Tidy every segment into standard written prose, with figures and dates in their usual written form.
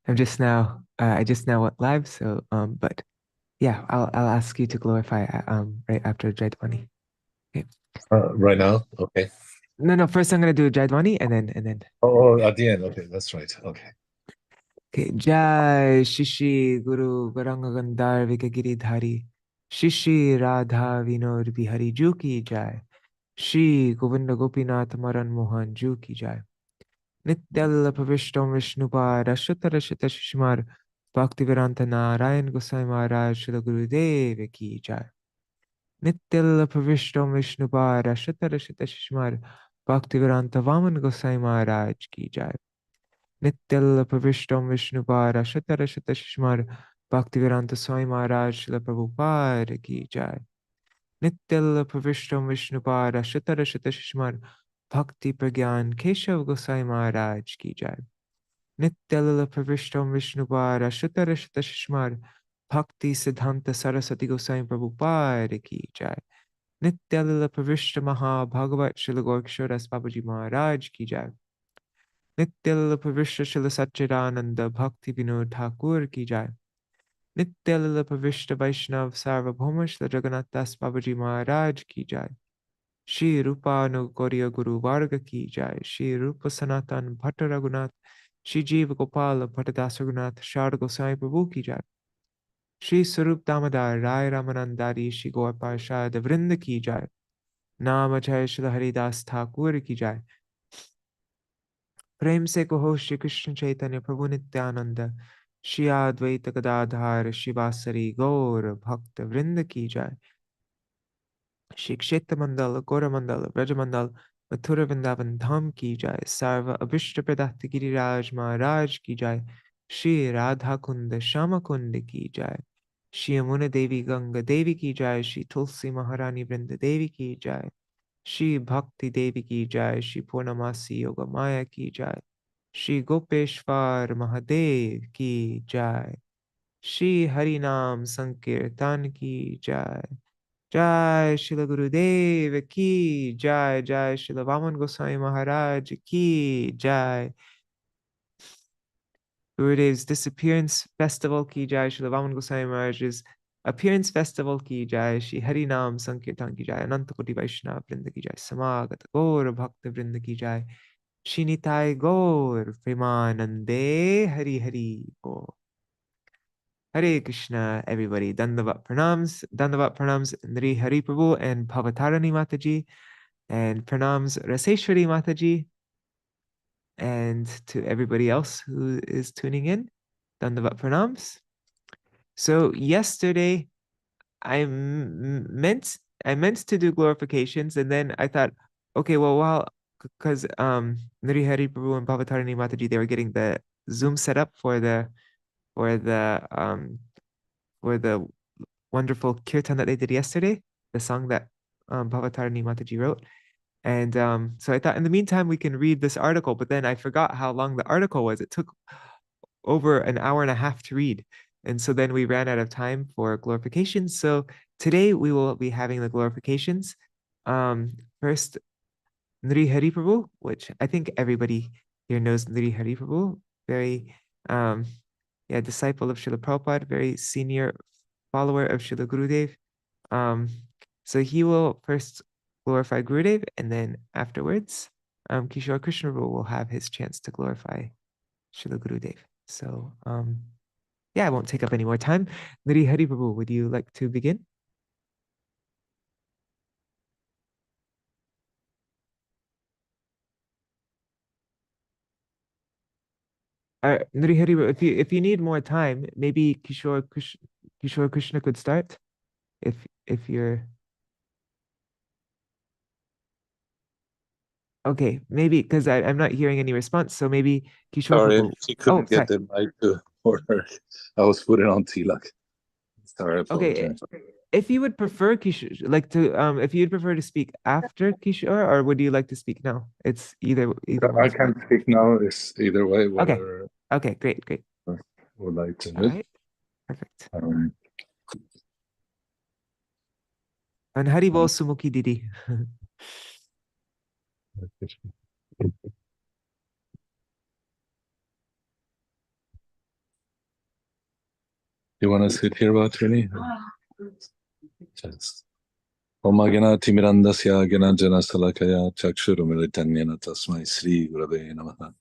I just now went live, so but yeah, I'll ask you to glorify right after Jaidwani. Okay. Right now? Okay. No, first I'm gonna do Jaidwani and then Oh, at the end. Okay, that's right. Okay. okay. Jai Shishi Guru Garanga Gandhar Vikagiri Shishi Radha Vinod Bihari Ju ki Jai Shri Govinda Gopinath Maran Mohan Ju ki Jai Nityal Pravishtam Vishnupad Ashita Rashita Shishmar Bhaktivedanta Narayan Gosai Maharaj Śrīla Gurudeva ki Jai Nityal Pravishtam Vishnupad Ashita Rashita Shishmar Bhaktivedanta Vāmana Gosvāmī Mahārāja ki Jai Nityal Pravishtam Vishnupad Ashita Rashita Shishmar Bhaktivedanta Swami Maharaj Śrīla Prabhupada ki Jai Nityal Pravishtam Vishnupad Ashita Rashita Shishmar Bhakti Pragyan Keshav Gosai Maharaj ki Jai Nityal Pravishtam Vishnupad Ashita Rashita Shishmar Bhakti Siddhanta Saraswati Gosai Prabhupada ki Jai Nityal Pravishta Maha Bhagavat Śrīla Gorkshodas Babaji Maharaj ki Jai Nityal Pravishta Śrīla Satchidananda Bhakti Vinod Thakur ki Jai Nityal Pravishta Vaishnav Sarvabhauma Śrīla Jagannath Das Babaji Maharaj ki Jai Shri Rupa Anugaurya Guru Varga ki Jai Shri Rupa Sanatan Bhatta Raghunath Shri Jiva Gopala Bhattadas Raghunath Shara Gosai Prabhu ki Jai Shri Sarup Damodar Rai Ramanandari Shri Gaur Parshad Vrinda ki Jai नाम जय श्री हरिदास ठाकुर की जय प्रेम से कहो श्री कृष्ण चैतन्य प्रभु नित्यानंद श्री अद्वैत गदाधार शिवासरी गौर भक्त वृंद की जय श्री क्षेत्र मंडल गौर मंडल ब्रज मंडल मथुरा वृंदावन धाम की जय सर्व अभिष्ट प्रदात गिरिराज महाराज की जय श्री राधा कुंद श्याम कुंड की जय श्री यमुना देवी गंगा देवी की जय श्री तुलसी महारानी वृंद देवी की जय श्री भक्ति देवी की जय श्री पूर्णमासी योग माया की जय श्री गोपेश्वर महादेव की जय श्री हरि नाम संकीर्तन की जय जय श्रील गुरुदेव की जय जय श्रील वामन गोस्वामी महाराज की जय Gurudev's disappearance festival ki jai Śrīla Vāmana Gosvāmī Mahārāja's appearance festival ki jai Shri Hari Nam Sankirtan ki jai Ananta Koti Vaishnava Vrinda ki jai Samagata Gaur Bhakta Vrinda ki jai Shri Nitai Gaur Premanande Hari Hari Bo Hare Krishna everybody Dandavat pranams Nri Hari Prabhu and Bhavatarani Mataji and pranams Raseshwari Mataji and to everybody else who is tuning in, Dandavat Pranams. So yesterday, I meant to do glorifications, and then I thought, okay, well, because Nri Hari Prabhu and Bhavatarani Mataji, they were getting the Zoom set up for the wonderful kirtan that they did yesterday, the song that Bhavatarani Mataji wrote. And so I thought in the meantime, we can read this article, but then I forgot how long the article was. It took over an hour and a half to read. And so then we ran out of time for glorifications. So today we will be having the glorifications. First, Nri Hari Prabhu, which I think everybody here knows Nri Hari Prabhu, very disciple of Srila Prabhupada, very senior follower of Srila Gurudev. So he will first glorify Gurudev, and then afterwards, Kishore Krishna will have his chance to glorify Srila Gurudev. So, I won't take up any more time. Nri Hari Prabhu, would you like to begin? Nri Hari, if you need more time, maybe Kishore Krishna could start. If you're okay, maybe because I'm not hearing any response, so maybe Kishore Sorry, Prabhu. she couldn't get the mic to work. I was putting on tilak. Sorry, I apologize. Okay, if you would prefer Kishore, if you'd prefer to speak after Kishore, or would you like to speak now? It's either one. I can speak now. It's either way, whatever. Okay, great. Would like to. All right, perfect. And Hari Bol Sumukhi Didi. You want to sit here, Trini? Just. Om Agana Timirandasya Gana Jana Salakaya Chakshuru Militanyana Tasmai Sri Gurave Namaha.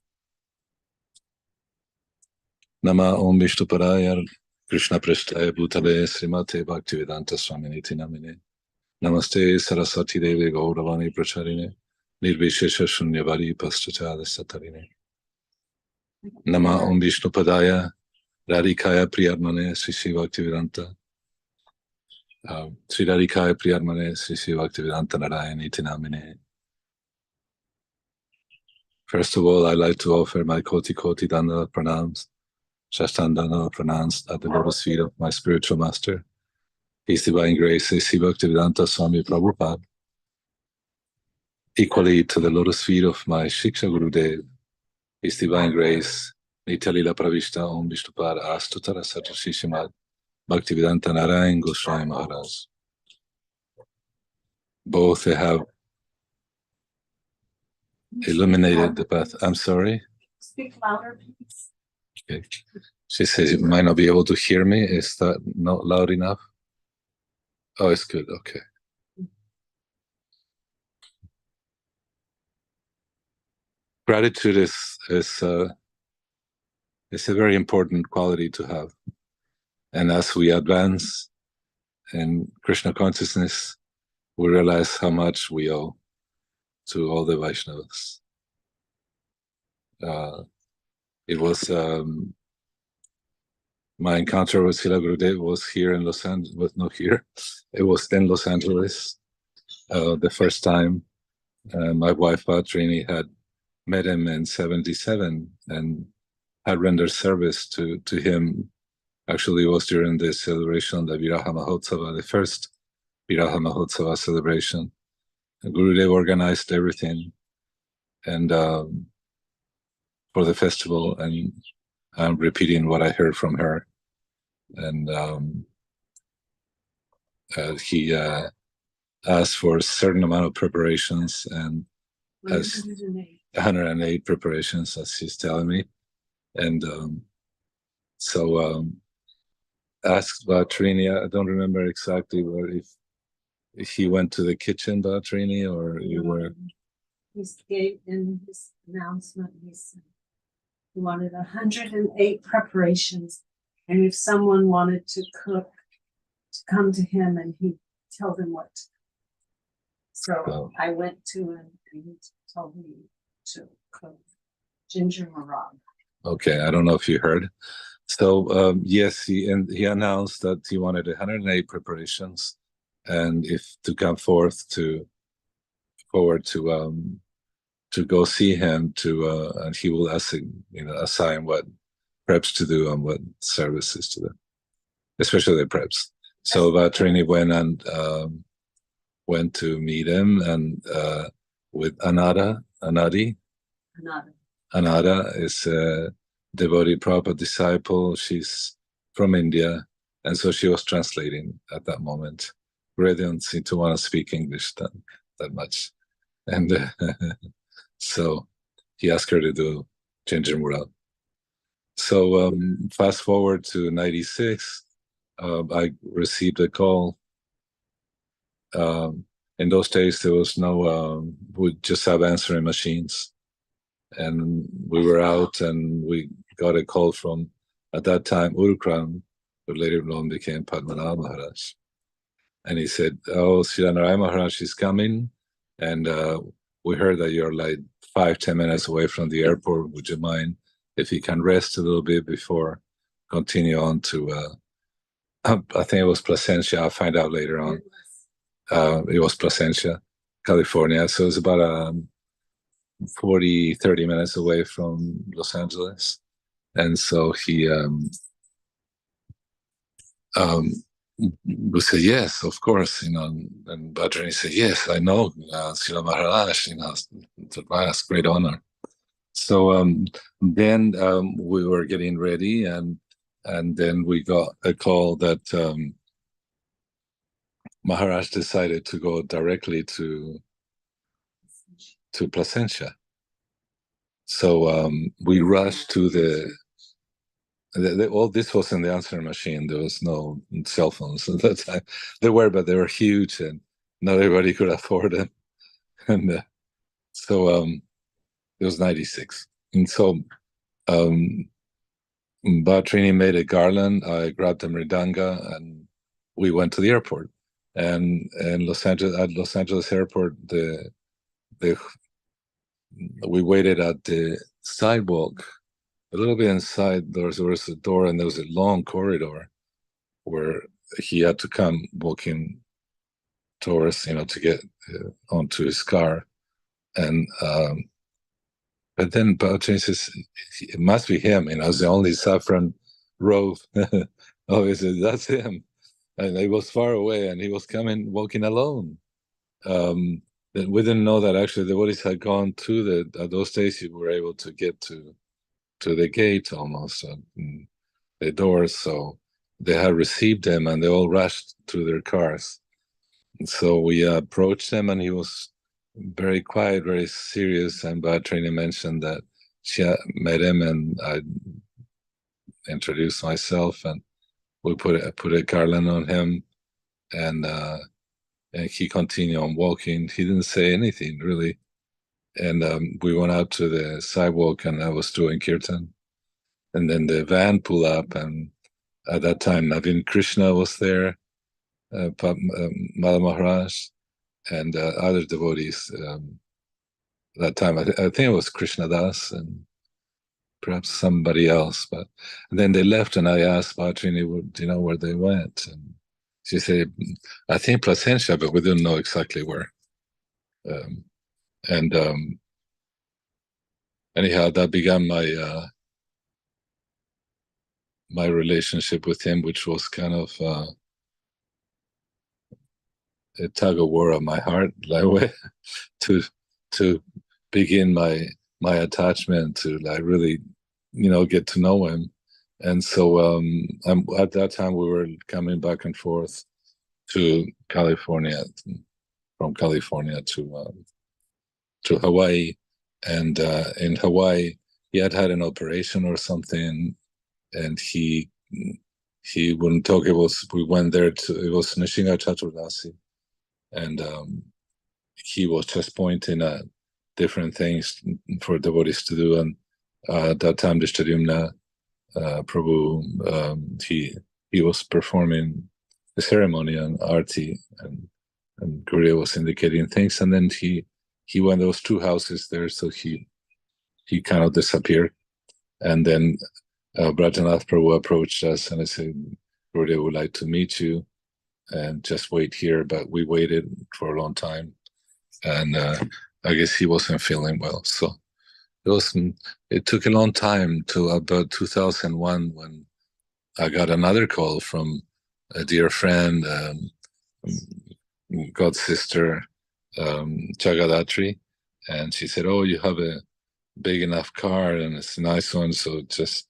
Nama Om Vishnupadaya Krishna Prashtaya Bhutale Srimate Bhaktivedanta Swaminiti Namine. Namaste Saraswati Devi Gauravani Pracharine Nirvishesha Shunyavadi Paschachada Satarine. Nama Om Vishnupadaya Radhikaya Priyatmane Sri Bhaktivedanta Sri Radhikaya Priyatmane Sri Bhaktivedanta Narayani Tinamine. First of all, I'd like to offer my Koti Koti Danda pranams, Shashtandana pranams at the lotus feet of my spiritual master, His Divine Grace, Sri Bhaktivedanta Swami Prabhupada, equally to the lotus feet of my Shiksha Gurudeva, His Divine Grace, Nityalila Pravishta Om Vishnupad Astutara Satrashishimad, Bhaktivedanta Narayan Gosvāmī Mahārāja. Both have illuminated the path. I'm sorry? Speak louder, please. Okay. She says you might not be able to hear me. Is that not loud enough? Oh, it's good. Okay. Gratitude is a very important quality to have. And as we advance in Krishna consciousness, we realize how much we owe to all the Vaishnavas. It was my encounter with Śrīla Gurudeva was here in Los Angeles. Was not here. It was in Los Angeles. The first time my wife Trini had met him in '77 and had rendered service to him. Actually, it was during the celebration of the Viraha Mahotsava, the first Viraha Mahotsava celebration. And Gurudeva organized everything, and for the festival, and I'm repeating what I heard from her. And he asked for a certain amount of preparations, and as 108 preparations, as she's telling me. And so asked Trini, I don't remember exactly if he went to the kitchen, Trini, or you were. He gave in his announcement, he said he wanted 108 preparations, and if someone wanted to cook, to come to him and he'd tell them what to cook. So I went to him and he told me to cook ginger marag. Okay, I don't know if you heard. So yes, he announced that he wanted 108 preparations, and if to come forward to go see him and he will assign what preps to do and what services to do, especially the preps. So Trini went to meet him, and with Anada is a devotee Prabhupada disciple. She's from India, and so she was translating at that moment. Really didn't seem to want to speak English that much, and so he asked her to do Ginger Mural. So fast forward to '96, I received a call. In those days, there was no, we just have answering machines. And we were out, and we got a call from, at that time, Urukram, who later on became Padmanabha Maharaj. And he said, oh, Śrīla Narayana Maharaj is coming, and we heard that you're like 5-10 minutes away from the airport. Would you mind if you can rest a little bit before continue on to, I think it was Placentia, I'll find out later on. It was Placentia, California. So it's about 40-30 minutes away from Los Angeles. And so he we said, yes, of course, and Bhadrani said, yes, I know, Śrīla Maharaj, that's great honor. So then we were getting ready, and then we got a call that Maharaj decided to go directly to Placentia. So we rushed to the all this was in the answering machine. There was no cell phones at that time. There were, but they were huge, and not everybody could afford them. And so it was 96, and so Bhatrini made a garland. I grabbed a mridanga, and we went to the airport. And at Los Angeles airport, we waited at the sidewalk. A little bit inside, there was a door, and there was a long corridor where he had to come walking towards, to get onto his car. And but then Bhatrini says, it must be him. It's the only saffron robe. Oh, he said, that's him. And he was far away, and he was walking alone. We didn't know that actually the devotees had gone to those days you were able to get to the gate almost, the doors. So they had received him, and they all rushed to their cars. And so we approached him, and he was very quiet, very serious. And Bhatrini mentioned that she had met him, and I introduced myself, and we put a garland on him, and he continued on walking. He didn't say anything really. And we went out to the sidewalk, and I was doing kirtan. And then the van pulled up, and at that time, Navin Krishna was there, Mala Maharaj, and other devotees. That time, I think it was Krishna Das and perhaps somebody else. But then they left, and I asked Bhatrini, do you know where they went? And she said, I think Placentia, but we didn't know exactly where. Anyhow, that began my relationship with him, which was kind of a tug of war of my heart, like to begin my attachment to really, get to know him. And so at that time we were coming back and forth to California, from California to Hawaii. And in Hawaii, he had an operation or something, and he wouldn't talk. We went there it was Nishinga Chaturdasi, and he was just pointing at different things for devotees to do. And at that time, the Shtadyumna Prabhu, he was performing the ceremony and arti, and Gurudeva was indicating things, and then he went. There was 2 houses there, so he kind of disappeared. And then Brajanath Prabhu approached us, and I said, Gurudeva would like to meet you, and just wait here. But we waited for a long time, and I guess he wasn't feeling well. So it took a long time, to about 2001, when I got another call from a dear friend, God's sister, Jagadatri, and she said, oh, you have a big enough car, and it's a nice one. So just,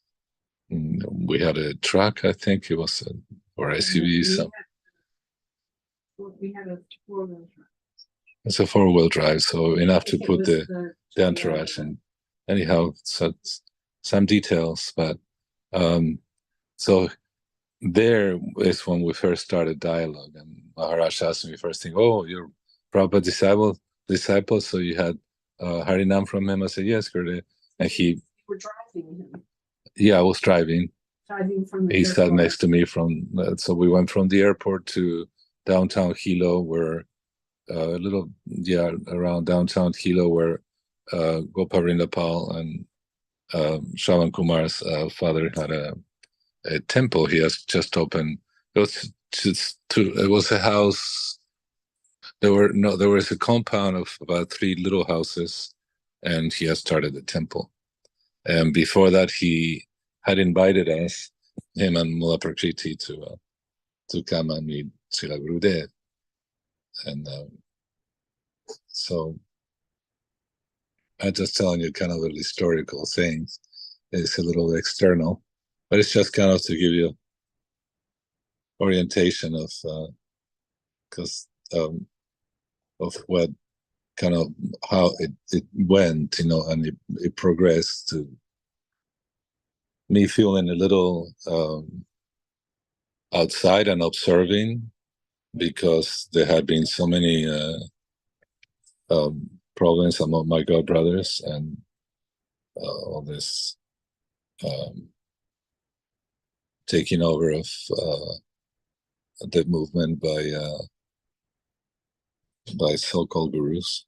we had a truck, I think it was, or SUV. We had a 4-wheel drive. It's a 4-wheel drive, so enough to put the entourage in. Anyhow, so some details, but so there is when we first started dialogue, and Maharaj asked me first thing, oh, you're Prabhupada disciple, so you had Harinam from him? I said, yes, Gurudev. And You were driving him. Yeah, I was driving. Driving from the He airport. sat next to me so we went from the airport to downtown Hilo, where around downtown Hilo, where Goparindapal and Shravan Kumar's father had a temple. He has just opened. It was a house. There was a compound of about 3 little houses, and he has started a temple. And before that, he had invited us, him and Mula Prakriti, to come and meet Śrīla Gurudeva. And so I'm just telling you kind of a historical things. It's a little external, but it's just kind of to give you orientation of what kind of how it went, and it progressed to me feeling a little outside and observing, because there had been so many problems among my god brothers, and all this taking over of the movement by so-called gurus.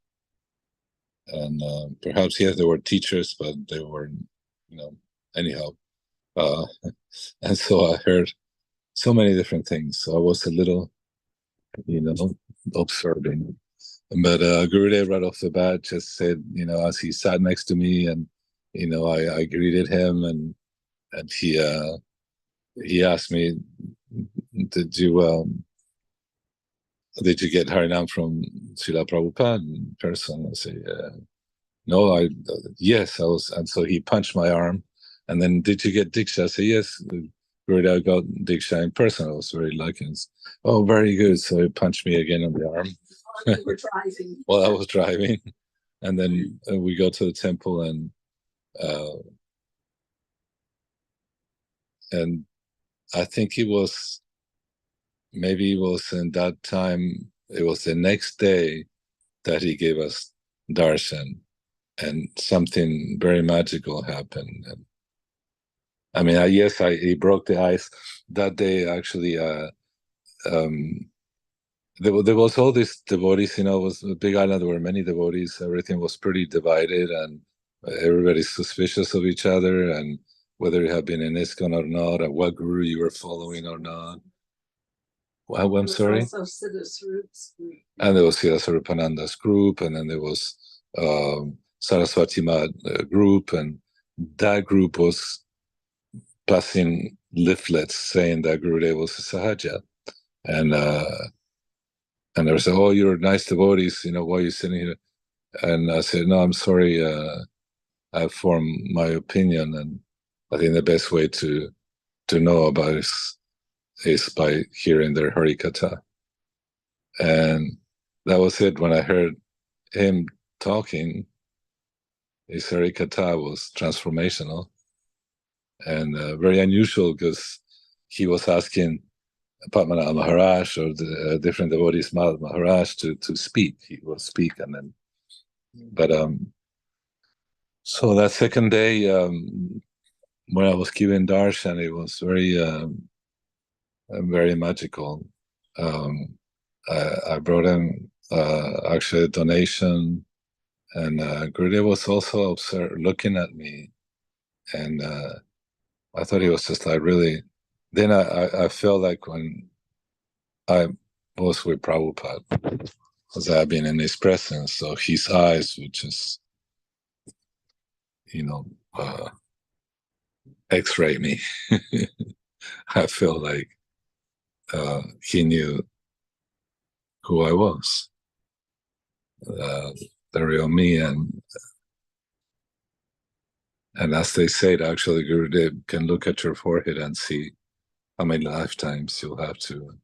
And perhaps, yes, there were teachers, but they were, anyhow. And so I heard so many different things. So I was a little, observing. But Gurudev right off the bat just said, as he sat next to me, and I greeted him, and he asked me, did you get Harinam from Srila Prabhupada in person? I said, no, yes, I was. And so he punched my arm, and then, did you get Diksha? I said, yes, Gurudev got Diksha in person. I was very lucky. Oh, very good. So he punched me again on the arm. While you were driving. Well, I was driving. And then we go to the temple, and I think maybe it was in that time, it was the next day that he gave us darshan, and something very magical happened. And I mean, he broke the ice that day. Actually, there was all these devotees. It was a big island. There were many devotees. Everything was pretty divided, and everybody's suspicious of each other, and whether you have been in ISKCON or not, and what guru you were following or not. Well, I'm sorry. Also Siddha Swarupa's group. And there was Siddha Swarupananda's group, and then there was Saraswati Mat group, and that group was passing leaflets saying that Gurudev was a Sahaja. And they were saying, oh, you're nice devotees, why are you sitting here? And I said, no, I'm sorry, I formed my opinion, and I think the best way to know about it is by hearing their Harikatha. And that was it. When I heard him talking, his Harikatha was transformational and very unusual, because he was asking Padmanath Maharaj or the different devotees, Maharaj, to speak. He will speak, and then, but so that second day, when I was given darshan, it was very magical. I brought him actually a donation, and Gurudev was also looking at me, and I thought he was just like really. Then I felt like when I was with Prabhupada, because I've been in his presence, so his eyes would just, X-ray me. I felt like he knew who I was, the real me, and as they said, actually, Gurudev can look at your forehead and see how many lifetimes you'll have to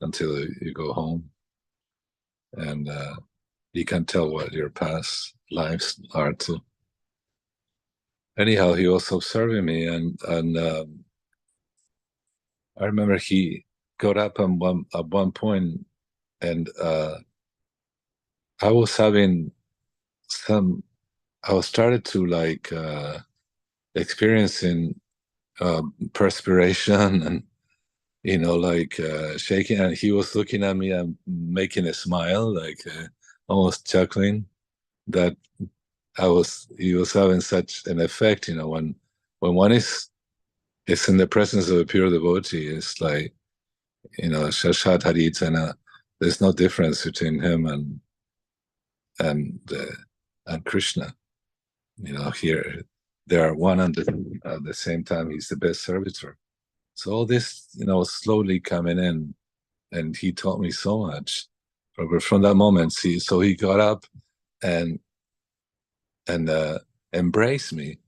until you go home, and you can tell what your past lives are too. Anyhow, he was observing me, and I remember he got up at one point, and I was having I was started to experiencing perspiration, and shaking, and he was looking at me and making a smile, almost chuckling. That he was having such an effect, when one is in the presence of a pure devotee, it's like, Shashat Haritana, there's no difference between him and Krishna. Here they are one, and at the same time he's the best servitor. So all this, slowly coming in, and he taught me so much. But from that moment, so he got up and embraced me,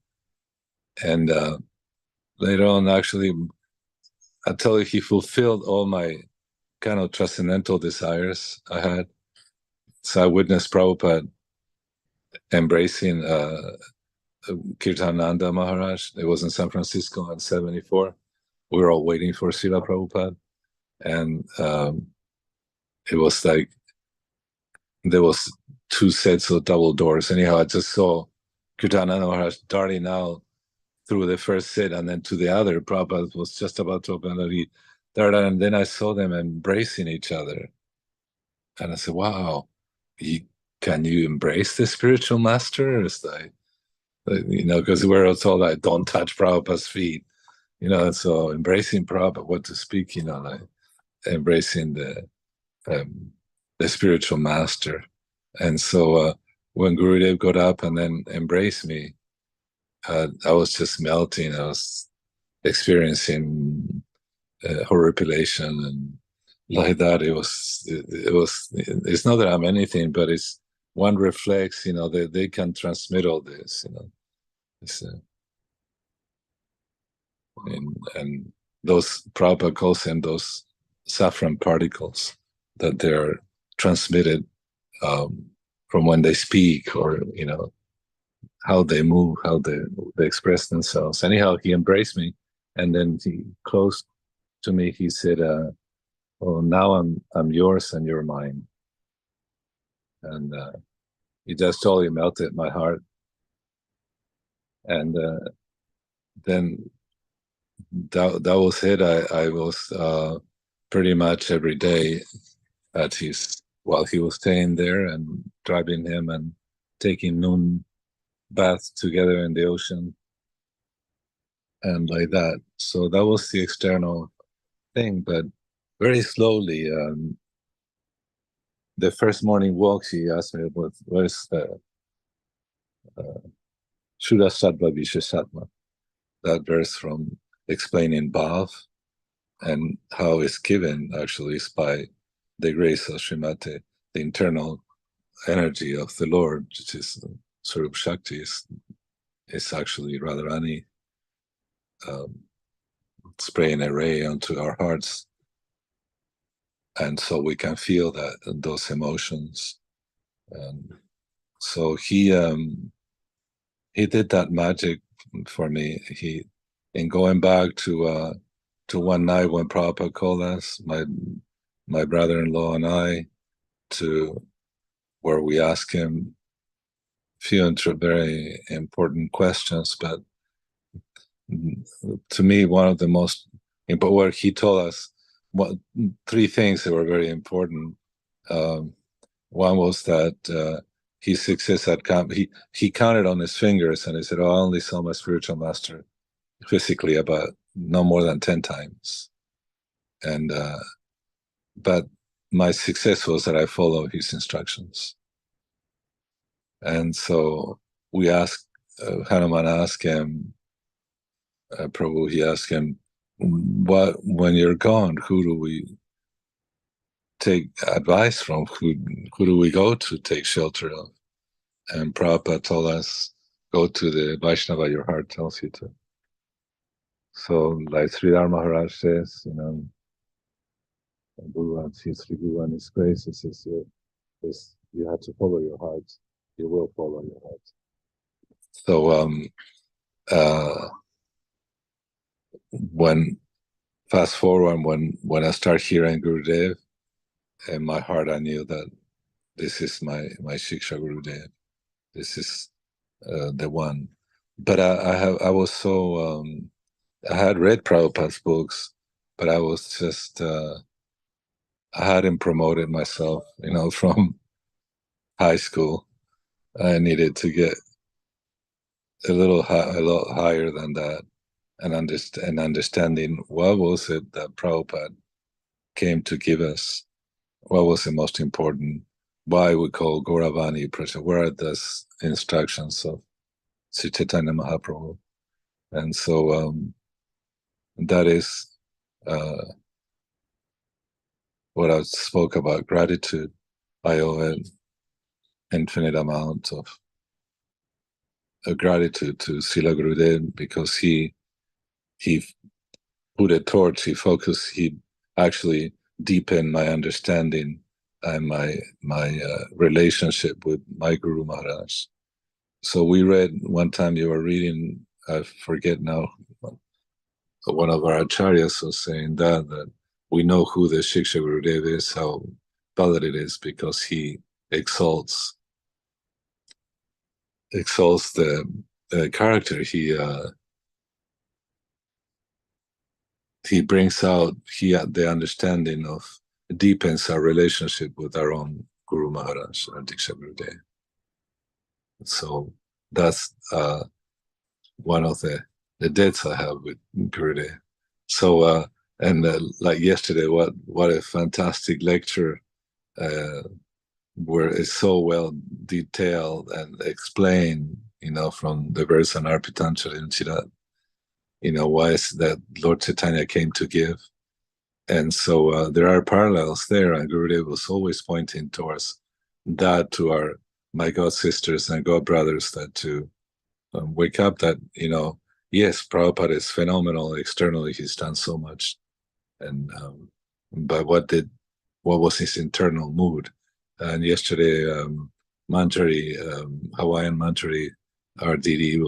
and later on, actually, I tell you, he fulfilled all my kind of transcendental desires I had. So I witnessed Prabhupada embracing Kirtananda Maharaj. It was in San Francisco in 74. We were all waiting for Srila Prabhupada. And it was like, there was 2 sets of double doors. Anyhow, I just saw Kirtananda Maharaj darting out through the first set and then to the other. Prabhupada was just about to open the third, and then I saw them embracing each other. And I said, wow, can you embrace the spiritual master? It's like, because we're told like, don't touch Prabhupada's feet, so embracing Prabhupada, what to speak, like embracing the spiritual master. And so when Gurudev got up and then embraced me, I was just melting. I was experiencing horripilation and like that. It's not that I'm anything, but it's one reflects, they can transmit all this, and those Prabhupada calls them those saffron particles that they're transmitted from when they speak, or how they move, how they express themselves. Anyhow, he embraced me, and then he close to me, he said, "Oh, now I'm yours and you're mine." And he just totally melted my heart. And then that was it. I was pretty much every day at while he was staying there, and driving him and taking noon baths together in the ocean and like that. So that was the external thing, but very slowly, the first morning walk, he asked me about where's the Shuddha Sattva Visheshatma, that verse from explaining Bhav, and how it's given actually is by the grace of Srimati, the internal energy of the Lord, which is Swarup Shakti, is actually Radharani spraying a ray onto our hearts, and so we can feel those emotions. And so he did that magic for me. In going back to one night when Prabhupada called us, my brother-in-law and I, to where we asked him a few very important questions, but to me, one of the most important, where he told us 3 things that were very important. One was that his success had come. He counted on his fingers, and he said, "Oh, I only saw my spiritual master physically about no more than 10 times." And but my success was that I followed his instructions. And so we asked, Hanuman asked him, Prabhu, he asked him, when you're gone, who do we take advice from? Who do we go to take shelter of? And Prabhupada told us, go to the Vaishnava your heart tells you to. So like Sridhar Maharaj says, Guru and Sri Guru and his grace, he says, you have to follow your heart. You will follow your heart. So when fast forward, when I start hearing Gurudev, in my heart I knew that this is my Shiksha Gurudev. This is the one. But I was so I had read Prabhupada's books, but I was just I hadn't promoted myself, from high school. I needed to get a lot higher than that, and understanding what was it that Prabhupada came to give us, what was the most important, why we call Gauravani Prasad, where are the instructions of Sri Chaitanya Mahaprabhu. And so that is what I spoke about, gratitude. I owe an infinite amount of gratitude to Śrīla Gurudeva, because he put a torch, he focused, he actually deepened my understanding and my relationship with my Guru Maharaj. So we read one time, you were reading, I forget now, one of our acharyas was saying that we know who the Shiksha Gurudeva is, how valid it is, because he exalts the character. He brings out the understanding of, deepens our relationship with our own Guru Maharaj, our Diksha Gurudeva. So that's one of the debts I have with Gurudeva. So like yesterday, what a fantastic lecture, where it's so well detailed and explained, from the verse on Arpitanjali and Chirat, why is that Lord Chaitanya came to give. And so there are parallels there, and Gurudeva was always pointing towards that to my God sisters and God brothers, that to wake up that, yes, Prabhupada is phenomenal externally, he's done so much, and but what was his internal mood? And yesterday, Manjari, Hawaiian Manjari, our DD,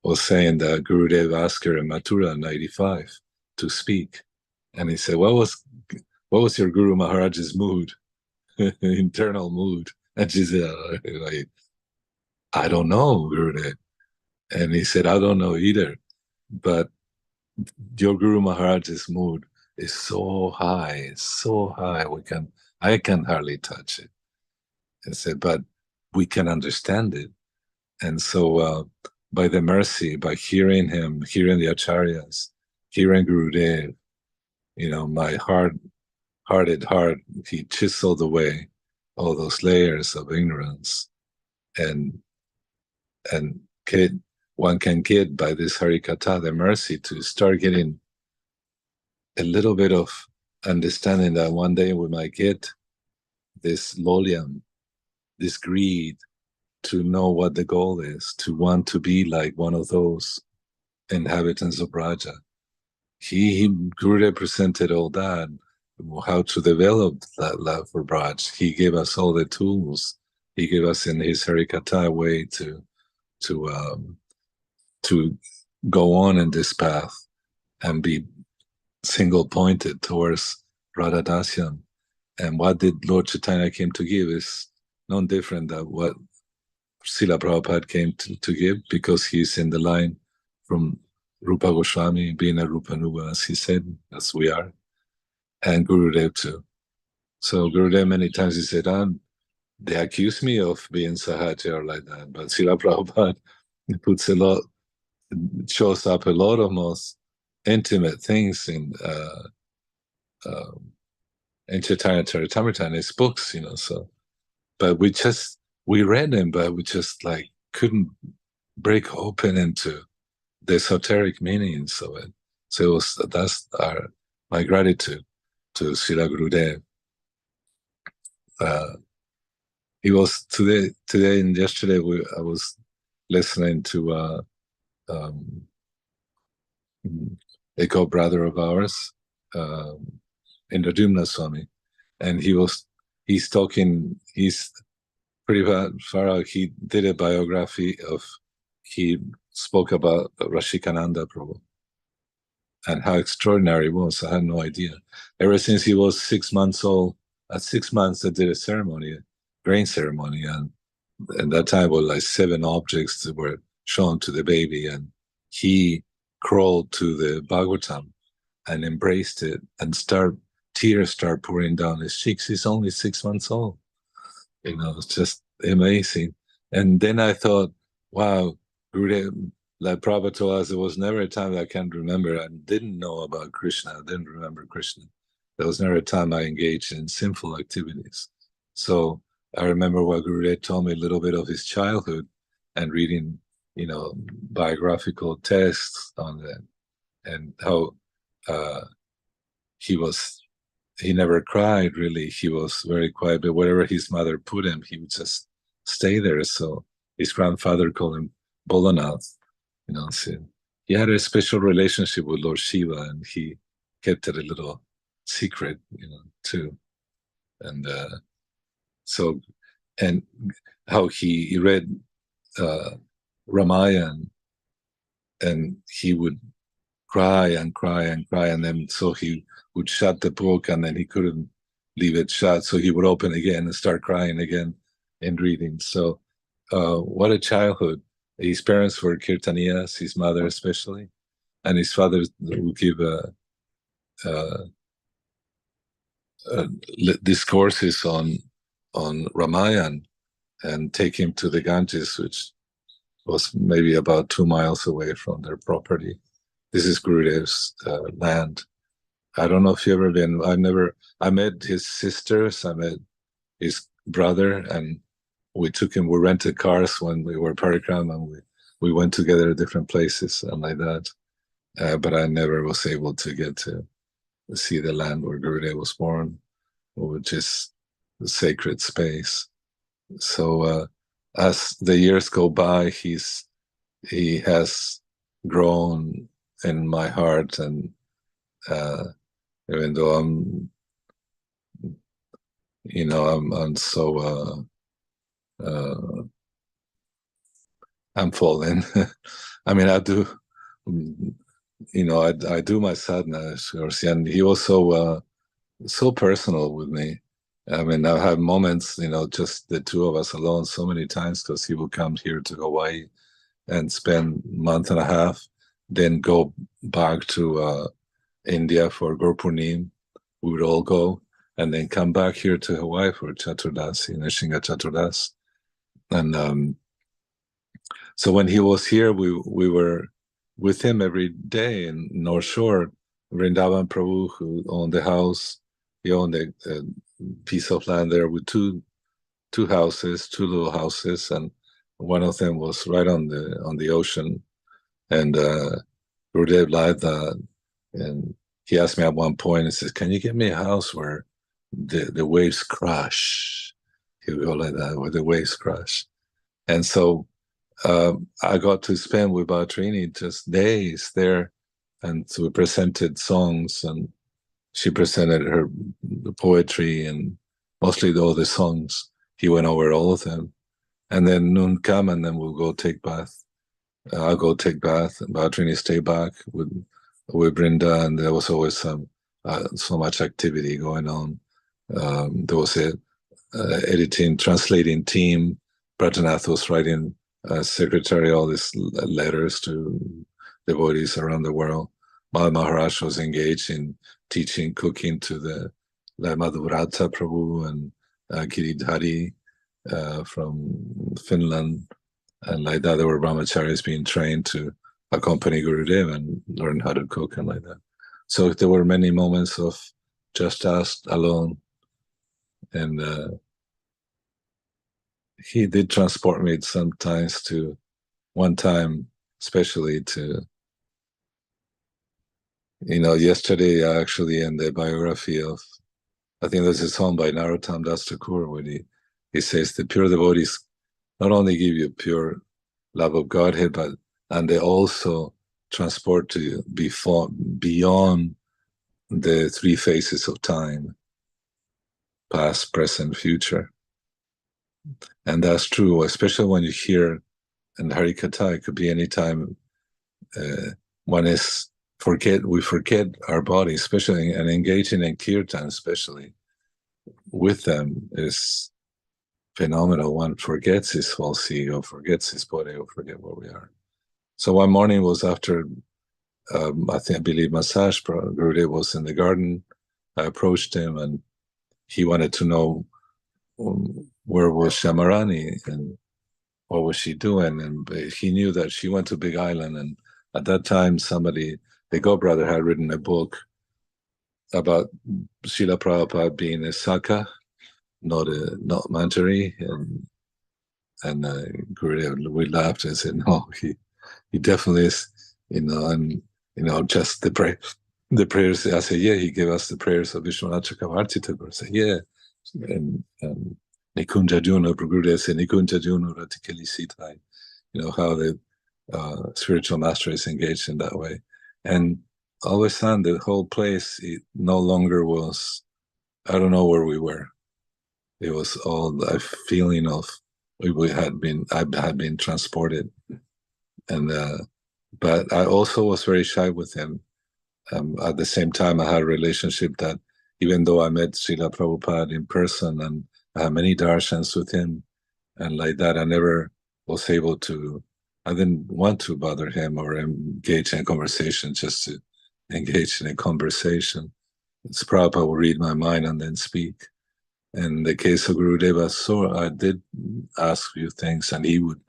was saying that Gurudev asked her in Mathura in 95 to speak, and he said, what was your Guru Maharaj's mood, internal mood? And she said, like, I don't know, Gurudev. And he said, I don't know either, but your Guru Maharaj's mood is so high, I can hardly touch it. And said, but we can understand it. And so by the mercy, by hearing him, hearing the acharyas, hearing Gurudev, my hard-hearted heart, he chiseled away all those layers of ignorance, and one can get, by this Harikatha, the mercy to start getting a little bit of understanding that one day we might get this lolyam, this greed to know what the goal is, to want to be like one of those inhabitants of Braja. Gurudev presented all that, how to develop that love for Braj. He gave us all the tools. He gave us in his Harikatha way to go on in this path and be single-pointed towards Radha Dasyam. And what did Lord Chaitanya came to give is no different than what Srila Prabhupada came to give, because he's in the line from Rupa Goswami, being a Rupanuga, as he said, as we are, and Gurudev too. So Gurudev many times he said, they accuse me of being Sahaja or like that, but Srila Prabhupada shows up a lot of most intimate things in Chaitanya Charitamrita and his books, so. But we read them, but we just like couldn't break open into the esoteric meanings of it. So that's my gratitude to Śrīla Gurudeva. He was today and yesterday. I was listening to a co-brother of ours, Indradumna Swami, and he's talking. He's pretty far out. He did a biography he spoke about Rashikananda Prabhu and how extraordinary it was. I had no idea. Ever since he was 6 months old, at 6 months they did a grain ceremony, and that time was like 7 objects that were shown to the baby, and he crawled to the Bhagavatam and embraced it, and tears start pouring down his cheeks. He's only 6 months old. It's just amazing. And then I thought, wow, Gurudev, like Prabhupada told us, there was never a time that I can remember I didn't know about Krishna. I didn't remember Krishna. There was never a time I engaged in sinful activities. So I remember what Gurudev told me a little bit of his childhood, and reading, biographical texts on that, and how he never cried, really. He was very quiet, but wherever his mother put him, he would just stay there. So his grandfather called him Bolanath, so he had a special relationship with Lord Shiva, and he kept it a little secret, too. And so how he read Ramayana, and he would cry and cry and cry, and then so he would shut the book, and then he couldn't leave it shut, so he would open again and start crying again and reading. So what a childhood. His parents were kirtaniyas, his mother especially, and his father would give discourses on Ramayana and take him to the Ganges, which was maybe about 2 miles away from their property. This is Gurudeva's land. I don't know if you've ever been. I met his sisters, I met his brother, and we rented cars when we were parikram, and we went together to different places and like that. But I never was able to get to see the land where Gurudeva was born, which is the sacred space. So as the years go by, he has grown in my heart, and even though I'm so I'm fallen. I mean, I do, I do my sadhana, of course, and he was so personal with me. I mean, I have moments, just the two of us alone so many times, because he would come here to Hawaii and spend a month and a half, then go back to India for Gurpurnim. We would all go, and then come back here to Hawaii for Chaturdasi, Nishinga Chaturdas. And so when he was here, we were with him every day in North Shore. Vrindavan Prabhu, who owned the house, he owned a piece of land there with two little houses, and one of them was right on the ocean. And Gurudev liked that, and he asked me at one point, he says, "Can you get me a house where the waves crash?" He would go like that, where the waves crash. And so I got to spend with Bhatrini just days there, and so we presented songs, and she presented her poetry, and mostly all the songs. He went over all of them. And then noon come, and then we'll go take bath. I'll go take bath, and Bhatrini stay back with Brinda, and there was always so much activity going on. There was a translating team. Pratanath was writing secretary all these letters to devotees around the world. Mahārāja was engaged in teaching cooking to the Madhurata Prabhu and Giridhari from Finland, and like that. There were brahmacharis being trained to accompany Gurudeva and learn how to cook and like that. So there were many moments of just us alone, and he did transport me sometimes to, one time especially to, yesterday actually in the biography of, I think there's a song by Narottam Das Thakur where he says the pure devotees not only give you pure love of Godhead, and they also transport to you beyond the three phases of time, past, present, future. And that's true, especially when you hear in Harikatha. It could be any time. We forget our body, especially, and engaging in kirtan, especially with them, is phenomenal. One forgets his false ego, forgets his body, or forget where we are. So one morning was after, I believe massage, Gurudeva was in the garden. I approached him, and he wanted to know where was Shamarani and what was she doing. And he knew that she went to Big Island, and at that time the godbrother had written a book about Srila Prabhupada being a Saka, not Manjari, and Gurudeva, we laughed and said, no, he definitely is, and just the prayers. I said, yeah, he gave us the prayers of Vishwanath Chakravarti Thakur. I said, yeah, and Nikunja Juno, Gurudeva said, Nikunja Juno Ratikali Sitai, how the spiritual master is engaged in that way. And all of a sudden, the whole place, it no longer was, I don't know where we were. It was all a feeling of I had been transported, and but I also was very shy with him. At the same time, I had a relationship that, even though I met Srila Prabhupada in person and I had many darshans with him, and like that, I never was able to. I didn't want to bother him or engage in a conversation just to engage in a conversation. It's Prabhupada will read my mind and then speak. In the case of Gurudeva, so I did ask a few things, and he would,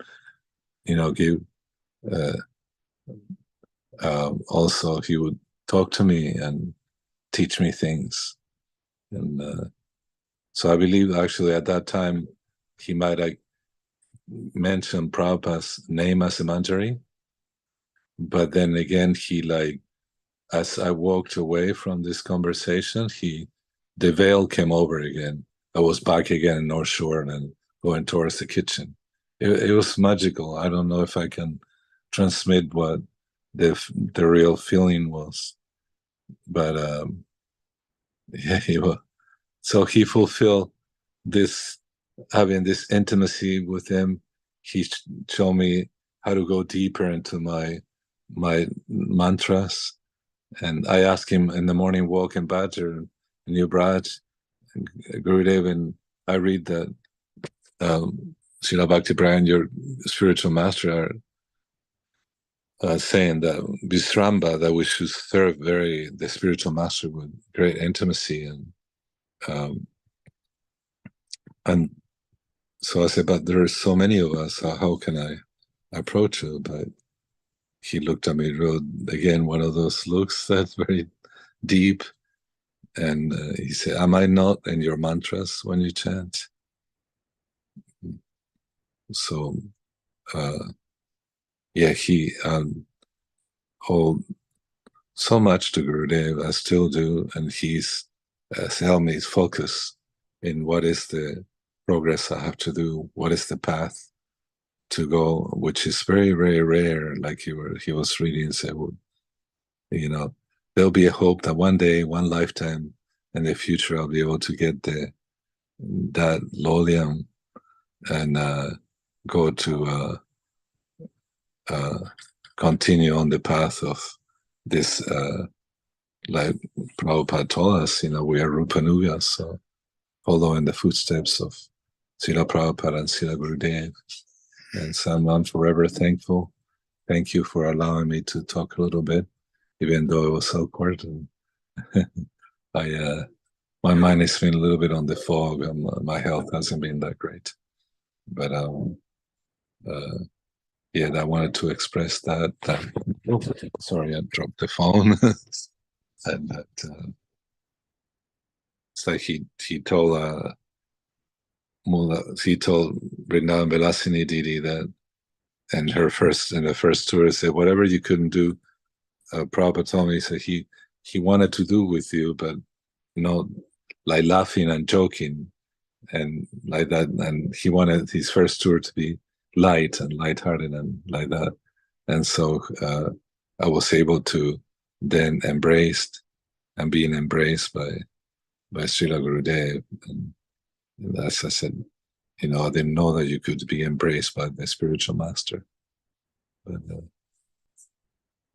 give. Also, he would talk to me and teach me things, and so I believe actually at that time he might have mentioned Prabhupada's name as a manjari, but then again as I walked away from this conversation, the veil came over again. I was back again in North Shore and going towards the kitchen. It was magical. I don't know if I can transmit what the real feeling was, but yeah, so he fulfilled this, having this intimacy with him. He showed me how to go deeper into my mantras, and I asked him in the morning walk in Badger, New Braj, Gurudeva, and I read that Srila Bhakti Brian, your spiritual master, are saying that Visramba, that we should serve the spiritual master with great intimacy, and so I said, but there are so many of us, how can I approach it? But he looked at me, again, one of those looks that's very deep, and he said, am I not in your mantras when you chant? So yeah, he owed so much to Gurudev, I still do, and he's helped me focus in what is the progress I have to do, what is the path to go, which is very, very rare. Like he was reading and said, well, there'll be a hope that one day, one lifetime in the future, I'll be able to get that lolium and go to continue on the path of this, like Prabhupada told us, we are Rupanugas, so follow in the footsteps of Srila Prabhupada and Srila Gurudev. And so I'm forever thankful. Thank you for allowing me to talk a little bit, even though it was awkward. And my mind has been a little bit on the fog, and my health hasn't been that great. But yeah, I wanted to express that. Sorry, I dropped the phone. And that it's like he told Vrindavan Vilasini Didi that in the first tour, said, whatever you couldn't do, Prabhupada told me, he said he wanted to do with you, but like laughing and joking and like that, and he wanted his first tour to be light and lighthearted and like that. And so I was able to then being embraced by Srila Gurudev. And as I said, I didn't know that you could be embraced by the spiritual master. But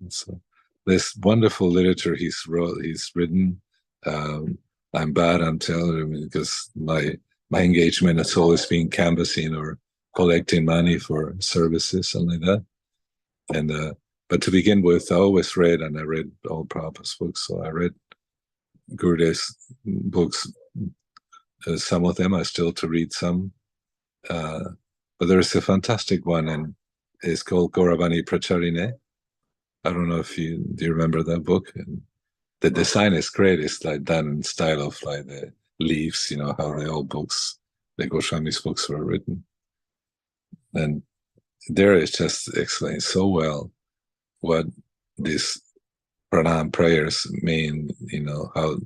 so this wonderful literature he's written. I'm bad, I'm telling him, because my engagement has always been canvassing or collecting money for services and like that. And but to begin with, I always read, and I read all Prabhupada's books. So I read Gurudev's books. Some of them I still to read some. But there's a fantastic one, and it's called Gauravani Pracharine. I don't know if do you remember that book? And the design is great. It's like done in style of like the leaves, how the old books, the Goswami's books were written. And there it just explains so well what these pranam prayers mean, how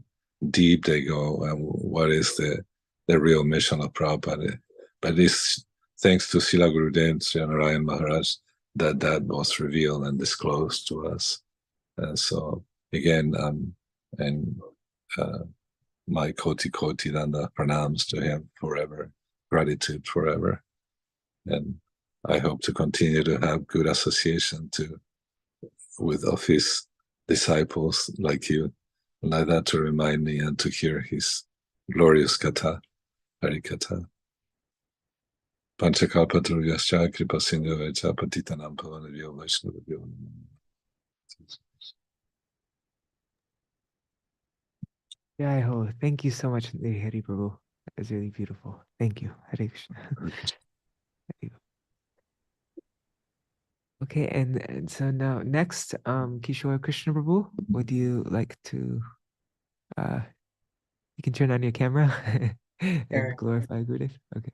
deep they go and what is the real mission of Prabhupada. But it's thanks to Śrīla Gurudev and Śrīla Narayan Maharaj that was revealed and disclosed to us. And so again, and my koti danda pranams to him forever, gratitude forever. And I hope to continue to have good association of his disciples like you, like that, to remind me and to hear his glorious katha, Harikatha. Panchakalpataruyascha kripa sindhuvacha patitanam pavanabhyo vaishnavabhyo. Jai Ho. Thank you so much, Hari Prabhu. That was really beautiful. Thank you. Hare Krishna. Okay, and so now next, Kishore Krishna Prabhu, would you like to you can turn on your camera and Sure. glorify Gurudev? Okay.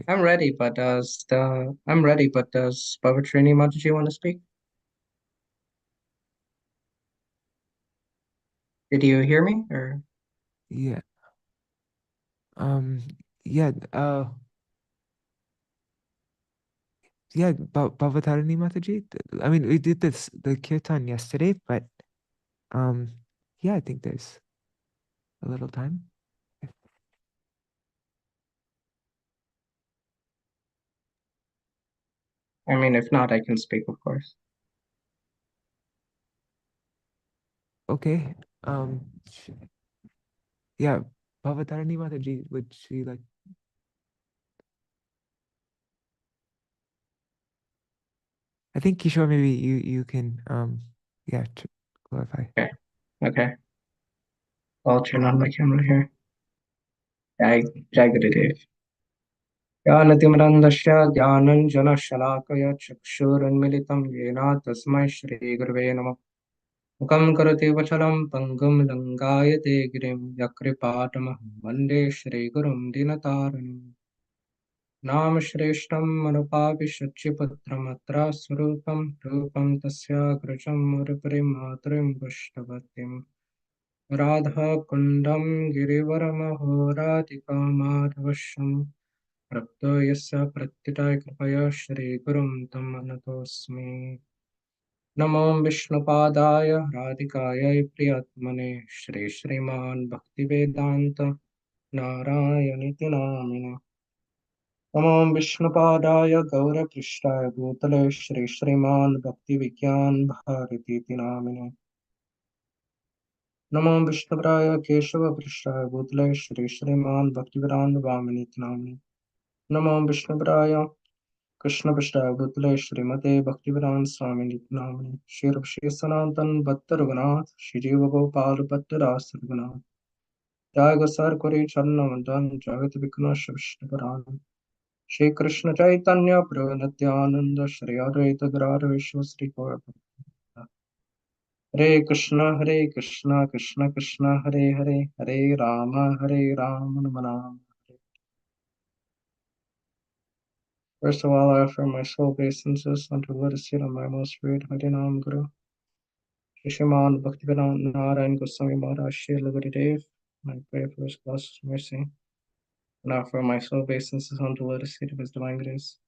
I'm ready, but does Bhavatrini Mataji want to speak? Did you hear me or? Yeah. Yeah, yeah, Bhavatarani Mataji. I mean, we did the kirtan yesterday, but yeah, I think there's a little time. I mean, if not, I can speak, of course. Okay. Yeah, Bhavatarani Mataji, would she like? I think Kishore, maybe you can yeah, clarify. Okay. I'll turn on my camera here. Jai Gurudev. Jnanatimrandasya Jnananjanashalakaya Chakshurunmilitam Yena Tasmai Shri Gurave Namah. Mukam Karoti Vachalam Pangam Langayate Girim Yakripatamah Vande Shri Gurum Dinataranam. नाम श्रेष्ठम अनुपापि शच्चिपुत्रम अत्र स्वरूपम रूपम तस्या कृशम मुरपरिमातृम पुष्टवतीम राधा कुंडम गिरिवरमहोरातिकामाधवशम प्रप्तो यस्य प्रत्युताय कृपया श्रीगुरुं तम नतोऽस्मि नमो विष्णुपादाय राधिकायै प्रियात्मने श्रीमान् भक्तिवेदान्त नारायणिति नामिने नमो विष्णुपादाय गौरपृष्ठाय भूतले श्रीमान् भक्तिविज्ञान भारतीति नामिने नमो विष्णुप्राय केशवपृष्ठाय भूतले श्रीमान् भक्तिवेदान्त स्वामिनीति नामिने नमो विष्णुप्राय कृष्णपृष्ठाय भूतले श्रीमते भक्तिवेदान्त स्वामिनीति नामिने श्री सनातन भट्ट रघुनाथ श्रीजीव गोपाल भट्ट दास रघुनाथ जय गोसार कोरि चरणवंदन जगत विघ्नेश विष्णुपुराण श्री कृष्ण चैतन्य प्रभु नित्यानंद श्री अद्वैत गदाधर श्री गौर हरे Krishna Krishna Krishna Hare Hare Hare Ram Ram Ram. First of all, I offer my soul obeisances unto the lotus feet of my most great Harinam Guru, Shriman Bhaktivedanta Narayan Gosvāmī Mahārāja Śrīla Gurudeva. I pray for his blessed mercy, and offer my soul obeisances unto the lotus feet of his divine grace.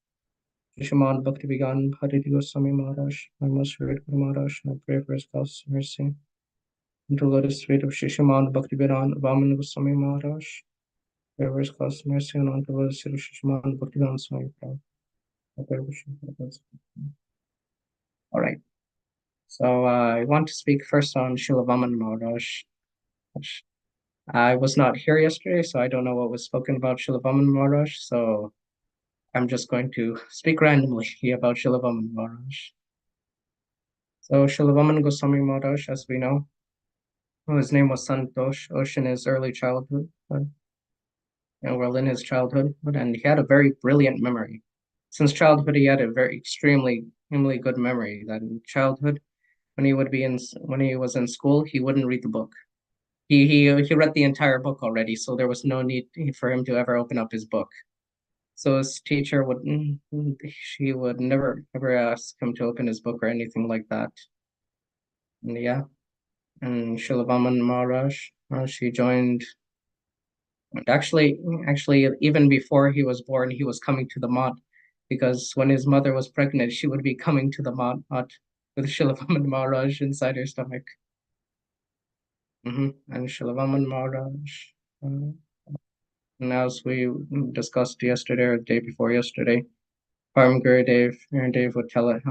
Shriman Bhaktivedanta Gosvāmī Mahārāja, my most great Guru Mahārāja, and I pray for his blessed mercy, and to lotus feet of Shriman Bhaktivedanta Vāmana Gosvāmī Mahārāja, pray for his blessed mercy, and unto lotus feet of Shriman Bhaktivedanta Swami Prabhu. All right. So I want to speak first on Śrīla Vāmana Mahārāja. I was not here yesterday, so I don't know what was spoken about Śrīla Vāmana Mahārāja. So I'm just going to speak randomly about Śrīla Vāmana Mahārāja. So Śrīla Vāmana Gosvāmī Mahārāja, as we know, his name was Santosh in his early childhood, well, in his childhood, and he had a very brilliant memory. Since childhood, he had a very extremely good memory. That in childhood, when he was in school, he wouldn't read the book. He read the entire book already, so there was no need for him to ever open up his book. So his teacher would never ever ask him to open his book or anything like that. And yeah, and Śrīla Vāmana Mahārāja, she joined. Actually, even before he was born, he was coming to the mat, because when his mother was pregnant, she would be coming to the mat with Śrīla Vāmana Mahārāja inside her stomach. And Śrīla Vāmana Mahārāja, and as we discussed yesterday or the day before yesterday, Gurudev would tell it,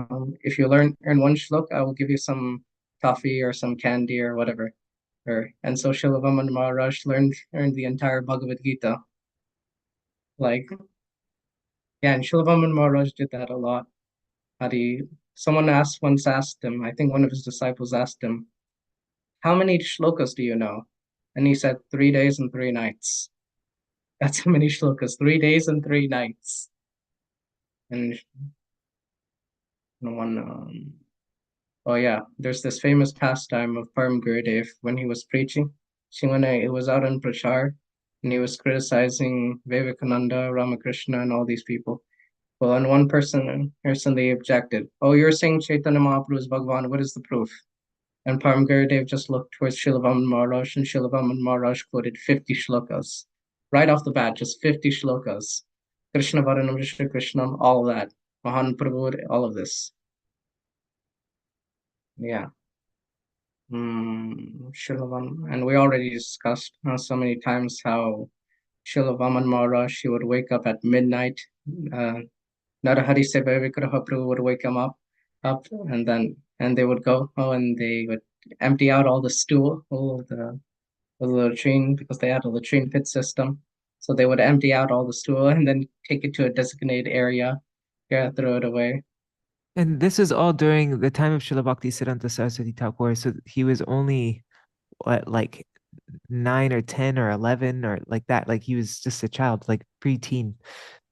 if you earn one shlok, I will give you some coffee or some candy or whatever. And so Śrīla Vāmana Mahārāja learned the entire Bhagavad Gita. Like, yeah, and Śrīla Vāmana Mahārāja did that a lot. Someone once asked him, I think one of his disciples asked him, how many shlokas do you know? And he said, 3 days and 3 nights. That's how many shlokas, 3 days and 3 nights. And oh yeah, there's this famous pastime of Param Gurudev when he was preaching. It was out on Prachar, and he was criticizing Vivekananda, Ramakrishna, and all these people. Well, and one person recently objected, oh, you're saying Chaitanya Mahaprabhu is Bhagavan, what is the proof? And Param Gurudev just looked towards Śrīla Vāmana Mahārāja, and Śrīla Vāmana Mahārāja quoted 50 shlokas. Right off the bat, just 50 shlokas. Krishna Varanam, Vishnu Krishnam, all of that. Mahan Prabhu, all of this. Yeah. Śrīla Vāmana, and we already discussed so many times how Śrīla Vāmana Mahārāja, she would wake up at midnight. Narahari Seva Vigraha Prabhu would wake him up, and they would go, and they would empty out all the stool, all of the latrine, because they had a latrine pit system. So they would empty out all the stool and then take it to a designated area, throw it away. And this is all during the time of Srila Bhaktisiddhanta Saraswati Thakur. So he was only what, like 9 or 10 or 11 or like that. Like he was just a child, like pre-teen.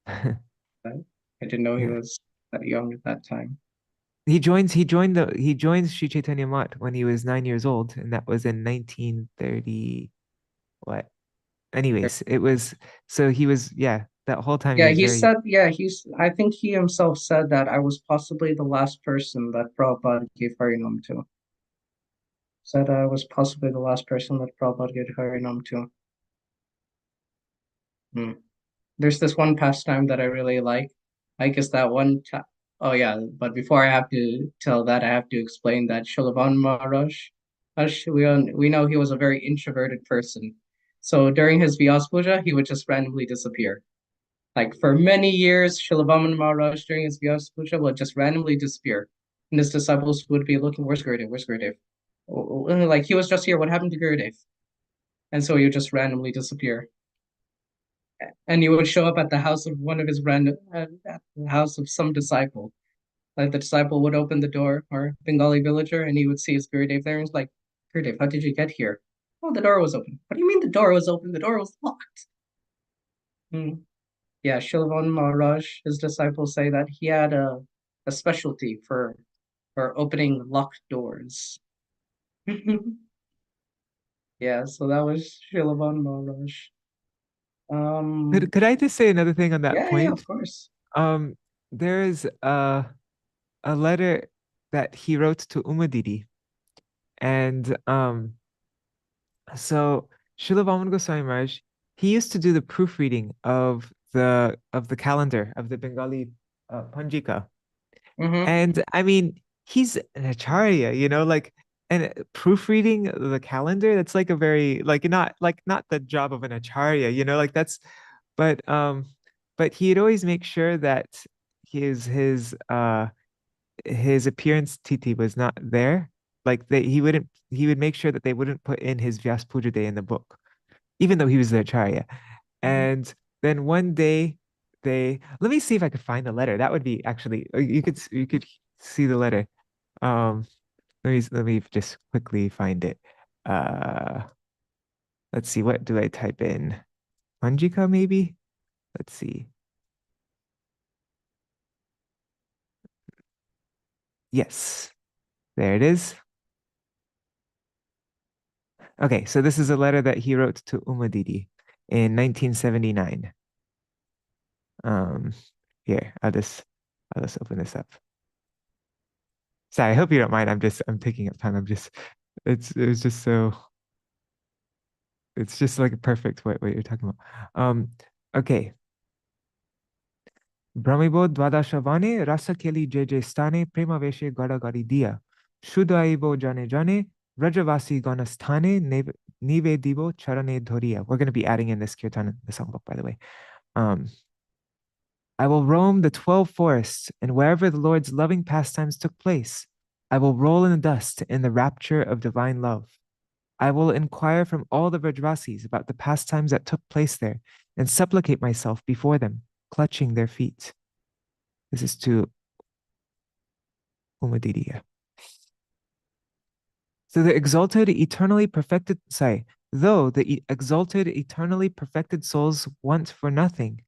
I didn't know he was that young at that time. He joined Sri Chaitanya Math when he was 9 years old, and that was in 1930. What? Anyways, it was, so he was, that whole time. Yeah, he said, I think he himself said that I was possibly the last person that Prabhupada gave Harinam to. Said I was possibly the last person that Prabhupada gave Harinam to. There's this one pastime that I really like. Is that one. Oh yeah, but before I have to tell that, I have to explain that Śrīla Vāmana Mahārāja, we know he was a very introverted person. So during his Vyas Puja, he would just randomly disappear. Like for many years, Śrīla Vāmana Mahārāja during his Vyas Puja would just randomly disappear. And his disciples would be looking, where's Gurudev? Where's Gurudev? Like he was just here, what happened to Gurudev? And so he would just randomly disappear. And he would show up at the house of one of his at the house of some disciple. Like the disciple would open the door, or Bengali villager, and he would see his Gurudev there, and he's like, Gurudev, how did you get here? Oh, the door was open. What do you mean the door was open? The door was locked. Yeah, Śrīla Vāmana Mahārāja, his disciples say that he had a specialty for opening locked doors. Yeah, so that was Śrīla Vāmana Mahārāja. Could I just say another thing on that point? Yeah, of course. There is a letter that he wrote to Umadidi, and so Śrīla Vāmana Gosvāmī Mahārāja, he used to do the proofreading of the calendar of the Bengali Panjika, and I mean he's an acharya, and proofreading the calendar, that's like a very not the job of an acharya, that's, but he'd always make sure that his appearance titi was not there. He would make sure that they wouldn't put in his Vyas Puja day in the book, even though he was the acharya. And then one day let me see if I could find the letter. That would be actually, you could see the letter. Let me just quickly find it. Let's see, what do I type in? Panjika, maybe? Let's see. Yes, there it is. Okay, so this is a letter that he wrote to Umadidi in 1979. Here, I'll just open this up. Sorry, I hope you don't mind. I'm taking up time. It's just like perfect what you're talking about. Okay. Brahmibo Dvadashavane Rasa Keli Jeje Stane Prema Veshe Gada Gadi Dia Shudaibo Jane Jane Rajavasi Ganasthane Nive Divo Charane Dhoriya. We're going to be adding in this kirtan in the songbook, by the way. I will roam the 12 forests, and wherever the Lord's loving pastimes took place, I will roll in the dust in the rapture of divine love. I will inquire from all the Vrajvasis about the pastimes that took place there and supplicate myself before them, clutching their feet. This is to Umadiriya. So the exalted, eternally perfected, though the exalted, eternally perfected souls want for nothing,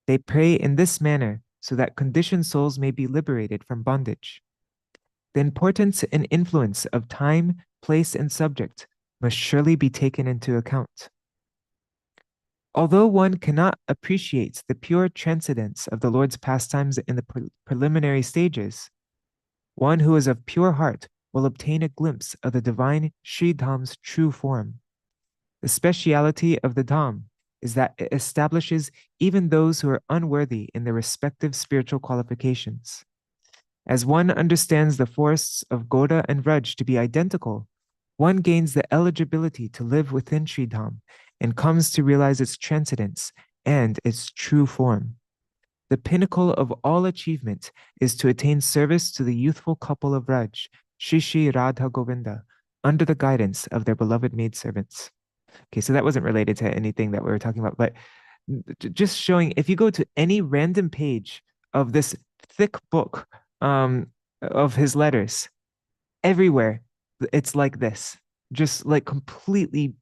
they pray in this manner so that conditioned souls may be liberated from bondage. The importance and influence of time, place, and subject must surely be taken into account. Although one cannot appreciate the pure transcendence of the Lord's pastimes in the preliminary stages, one who is of pure heart will obtain a glimpse of the divine Sri Dham's true form. The speciality of the Dham is that it establishes even those who are unworthy in their respective spiritual qualifications. As one understands the forests of Goda and Vraj to be identical, one gains the eligibility to live within Sri Dham and comes to realize its transcendence and its true form. The pinnacle of all achievement is to attain service to the youthful couple of Vraj, Shri Shri Radha Govinda, under the guidance of their beloved maidservants. Okay, so that wasn't related to anything that we were talking about, but just showing, if you go to any random page of this thick book of his letters, everywhere it's like this, just like complete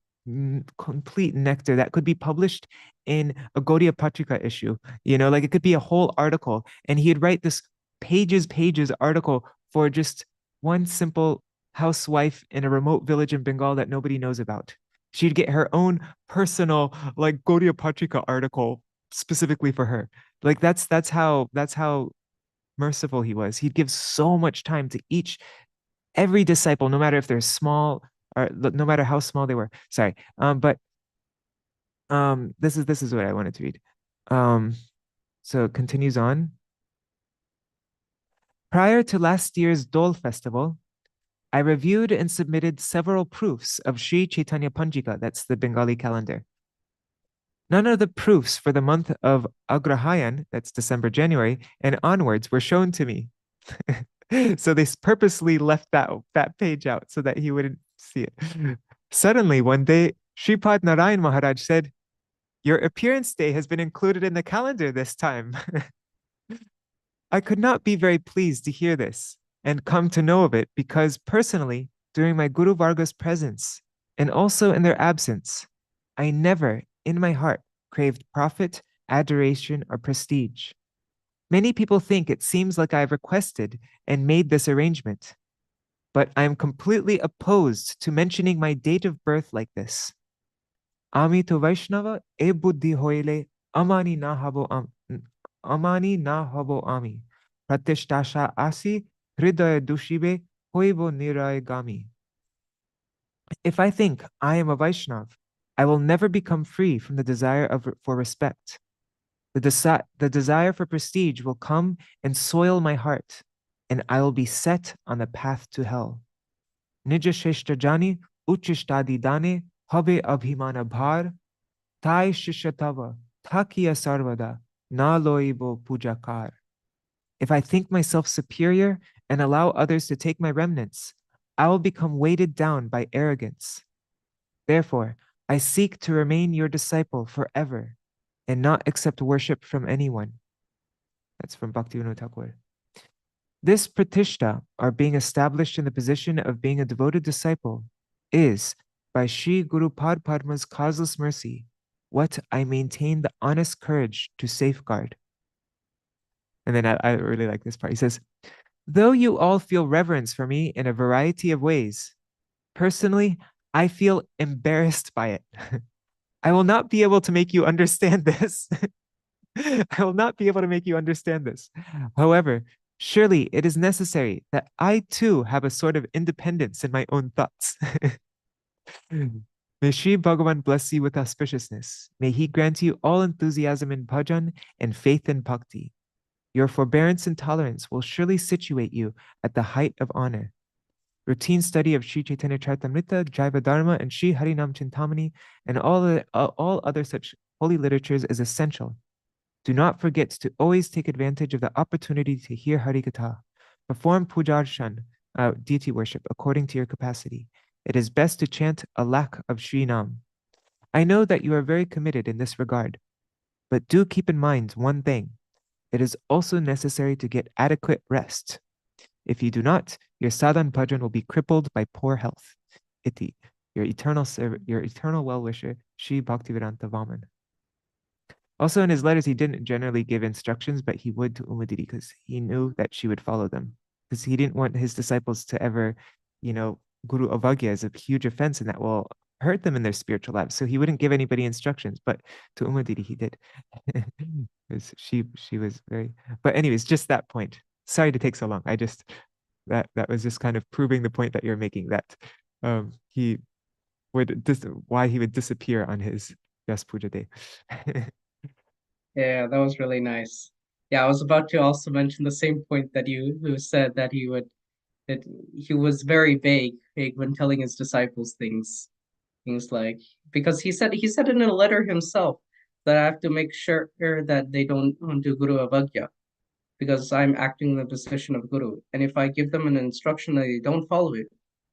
nectar that could be published in a Gaudiya Patrika issue, like it could be a whole article, and he'd write this pages article for just one simple housewife in a remote village in Bengal that nobody knows about. She'd get her own personal like Gaudiya Patrika article specifically for her. Like that's how merciful he was. He'd give so much time to every disciple, no matter if they're small or no matter how small they were. Sorry. This is what I wanted to read. So it continues on. Prior to last year's Dol festival, I reviewed and submitted several proofs of Sri Chaitanya Panjika, that's the Bengali calendar. None of the proofs for the month of Agrahayan, that's December, January, and onwards were shown to me. So they purposely left that page out so that he wouldn't see it. Suddenly, one day, Shripad Narayan Maharaj said, "Your appearance day has been included in the calendar this time." I could not be very pleased to hear this and come to know of it because personally, during my Guru Varga's presence and also in their absence, I never in my heart craved profit, adoration, or prestige. Many people think it seems like I have requested and made this arrangement, but I am completely opposed to mentioning my date of birth like this. Ami to Vaishnava e buddhi hoile amani na habo ami pratistasha asi hridaya dushibe hoibo niray gami. If I think I am a Vaishnav, I will never become free from the desire for respect. The desire for prestige will come and soil my heart, and I will be set on the path to hell. Nija sheshta jani uchishtadi dane habe abhimana bhar tai shishatava takiya sarvada na loibo pujakar. If I think myself superior and allow others to take my remnants, I will become weighted down by arrogance. Therefore, I seek to remain your disciple forever and not accept worship from anyone. That's from Bhaktivinoda Thakur. This pratishta, or being established in the position of being a devoted disciple, is, by Sri Guru Pad Padma's causeless mercy, what I maintain the honest courage to safeguard. And then I really like this part. He says, though you all feel reverence for me in a variety of ways, personally, I feel embarrassed by it. I will not be able to make you understand this. I will not be able to make you understand this. However, surely it is necessary that I too have a sort of independence in my own thoughts. May Sri Bhagavan bless you with auspiciousness. May he grant you all enthusiasm in bhajan and faith in bhakti. Your forbearance and tolerance will surely situate you at the height of honor. Routine study of Sri Chaitanya Charitamrita, Jaiva Dharma, and Sri Harinam Chintamani, and all other such holy literatures is essential. Do not forget to always take advantage of the opportunity to hear Harikatha. Perform pujarshan, deity worship, according to your capacity. It is best to chant a lakh of Sri Nam. I know that you are very committed in this regard, but do keep in mind one thing. It is also necessary to get adequate rest. If you do not, your sadhan bhajan will be crippled by poor health. Iti, your eternal well-wisher, Sri Bhaktivedanta Vāmana. Also in his letters, he didn't generally give instructions, but he would to Umadidi because he knew that she would follow them. Because he didn't want his disciples to ever, Guru Avagya is a huge offense and that will hurt them in their spiritual lives. So he wouldn't give anybody instructions, but to Umadidi he did. Because she was very, but anyways, just that point. Sorry to take so long. That was just kind of proving the point that you're making, that he would why he would disappear on his Vyas Puja day. Yeah, that was really nice. Yeah, I was about to also mention the same point that you said, that he was very vague when telling his disciples things like, because he said in a letter himself that I have to make sure that they don't do Guru Avagya, because I'm acting in the position of Guru, and if I give them an instruction that they don't follow it,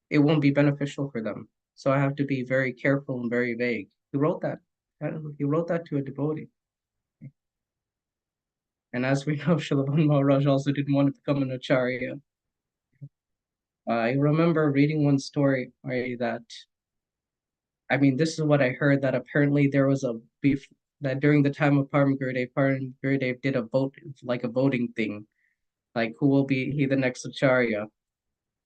it won't be beneficial for them. So I have to be very careful and very vague. He wrote that. He wrote that to a devotee. And as we know, Śrīla Vāmana Mahārāja also didn't want to become an acharya. I remember reading one story that, I mean, this is what I heard, that apparently there was a beef that during the time of Param Gurudev did a vote, like a voting thing, like who will be the next acharya.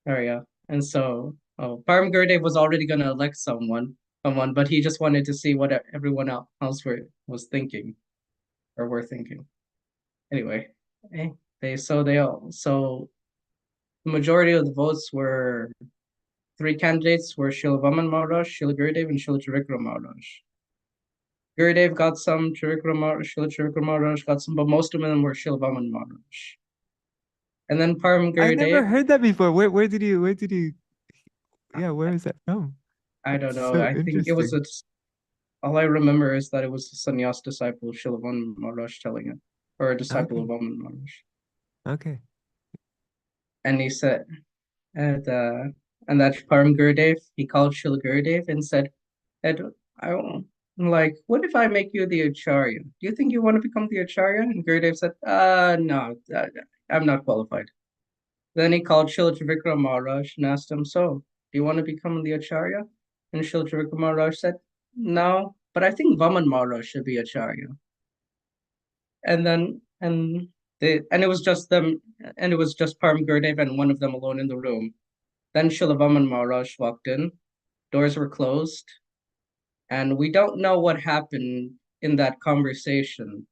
And so Param Gurudev was already going to elect someone, but he just wanted to see what everyone else was thinking or were thinking. Anyway, the majority of the votes were, 3 candidates were Śrīla Vāmana Mahārāja, Śrīla Gurudeva, and Śrīla Mahārāja. Gurudev got some, Śrīla Mahārāja got some, but most of them were Śrīla Vāmana Mahārāja. And then Param Gurudev. I never heard that before. Where did you? Yeah, where is that from? I don't know. So I think it was all I remember is that it was a sannyas disciple of Śrīla Vāmana Mahārāja telling it, or a disciple of Vāmana Mahārāja. Okay. And he said, and that Param Gurudev, he called Śrīla Gurudeva and said, like, what if I make you the acharya? Do you think you want to become the acharya? And Gurudev said, no, I'm not qualified. Then he called Śrīla Mahārāja and asked him, so, do you want to become the acharya? And Śrīla Mahārāja said, no, but I think Vāmana Mahārāja should be acharya. And it was just them, and it was just Param Gurudev and one of them alone in the room. Then Śrīla Vāmana Mahārāja walked in, doors were closed, and we don't know what happened in that conversation.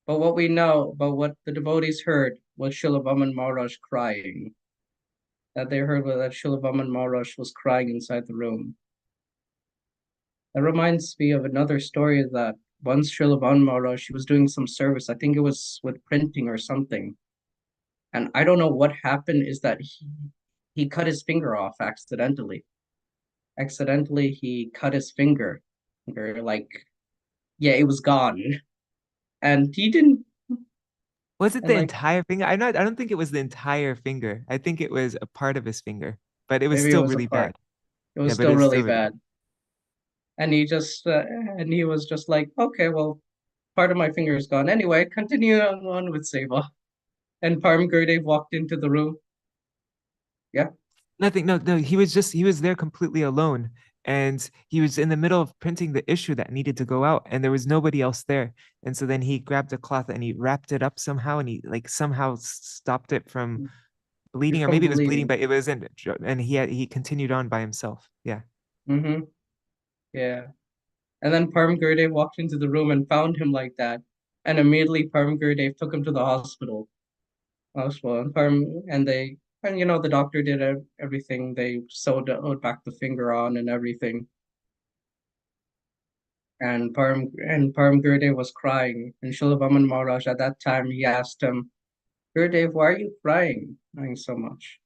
But what we know, but what the devotees heard, was Śrīla Vāmana Mahārāja crying. That they heard that Śrīla Vāmana Mahārāja was crying inside the room. That reminds me of another story, that once Śrīla Vāmana Mahārāja, she was doing some service, I think it was with printing or something. And I don't know what happened, is that he cut his finger off accidentally. Accidentally, he cut his finger. Like, yeah, it was gone. And he didn't. Was it the entire finger? I don't think it was the entire finger. I think it was a part of his finger, but it was still really bad. It was still really bad. And he was just like, okay, well, part of my finger is gone. Anyway, continue on with Seva. And Param Gurudev walked into the room. Yeah. Nothing. No. He was there completely alone. And he was in the middle of printing the issue that needed to go out, and there was nobody else there. And so then he grabbed a cloth and he wrapped it up somehow, and he like somehow stopped it from bleeding, or maybe it was bleeding, but it wasn't. And he continued on by himself. Yeah. Mm-hmm. Yeah. And then Param Gurudev walked into the room and found him like that. And immediately Param Gurudev took him to the hospital. And the doctor did everything. They sewed back the finger on and everything. And Param Gurudev was crying. And Śrīla Vāmana Mahārāja, at that time, he asked him, Gurudev, why are you crying so much?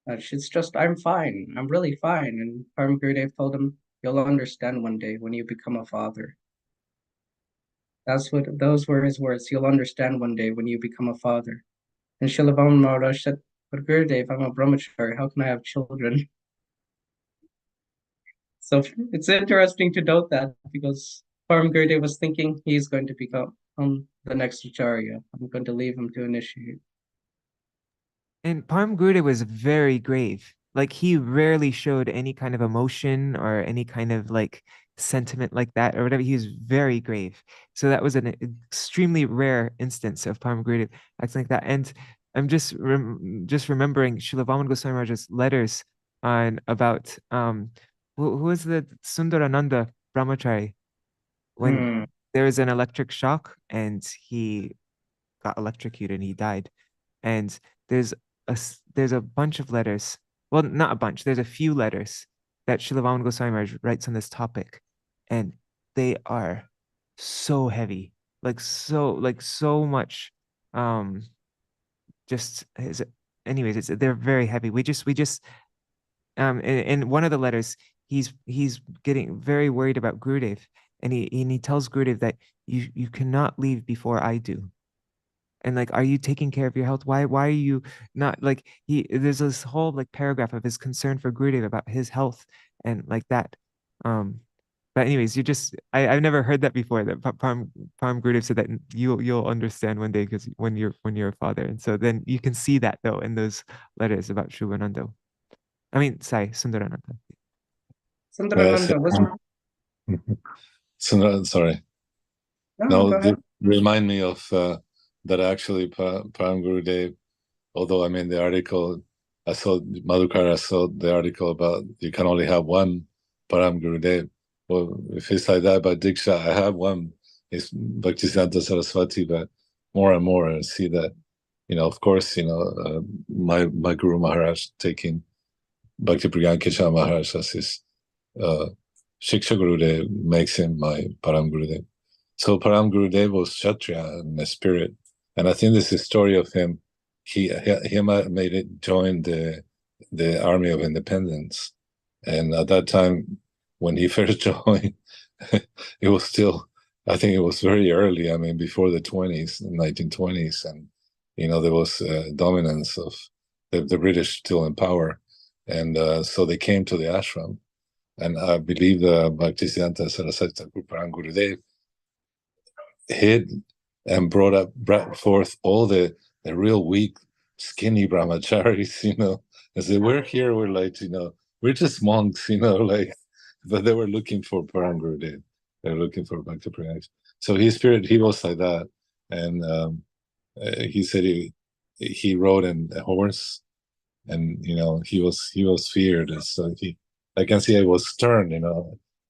It's just, I'm fine. I'm really fine. And Param Gurudev told him, you'll understand one day when you become a father. Those were his words. You'll understand one day when you become a father. And Śrīla Vāmana Mahārāja said, but Gurudev, I'm a brahmachari, how can I have children? So it's interesting to note that, because Param Gurudeva was thinking he's going to become the next acharya. I'm going to leave him to initiate. And Param Gurudeva was very grave. Like he rarely showed any kind of emotion or any kind of like sentiment like that or whatever. He was very grave. So that was an extremely rare instance of Param Gurudeva acting like that. And I'm just remembering Śrīla Vāmana Gosvāmī Mahārāja's letters on about who was the Sundarananda brahmachari when there was an electric shock and he got electrocuted and he died. And there's a bunch of letters. Well, not a bunch. There's a few letters that Śrīla Vāmana Gosvāmī Mahārāja writes on this topic, and they are so heavy, like so much. They're very heavy. We just in one of the letters, he's getting very worried about Gurudev, and he tells Gurudev that you cannot leave before I do. And like, are you taking care of your health? Why are you not like there's this whole like paragraph of his concern for Gurudev about his health and like that. But anyways, I've never heard that before, that Param Gurudev said that you'll understand one day because when you're a father. And so then you can see that though in those letters about Shubhananda. I mean, Sundarananda. Sundarananda was sorry. No, they remind me of that actually Param Gurudev, although I mean the article, I saw the article about you can only have one Param Gurudev. Well, if it's like that by Diksha, I have one. It's Bhaktisiddhanta Saraswati, but more and more I see that, of course, my Guru Maharaj taking Bhakti Pragyan Kishore Maharaj as his Shiksha Gurudev makes him my Param Gurudev. So Param Gurudev was Kshatriya in the spirit. And I think this is a story of him. He made it join the Army of Independence. And at that time, when he first joined, it was still, I think it was very early. I mean, before the 1920s. And, there was dominance of the British still in power. And so they came to the ashram. And I believe the Bhaktisiddhanta Saraswati Thakur Param Gurudev hid and brought forth all the real weak, skinny brahmacharis, and said, we're here, we're like, we're just monks, but they were looking for Param Gurudev. They were looking for Bhakti Pragyan. So his spirit, he was like that. And he said he rode in a horse, and, he was feared. And so I can see it was stern,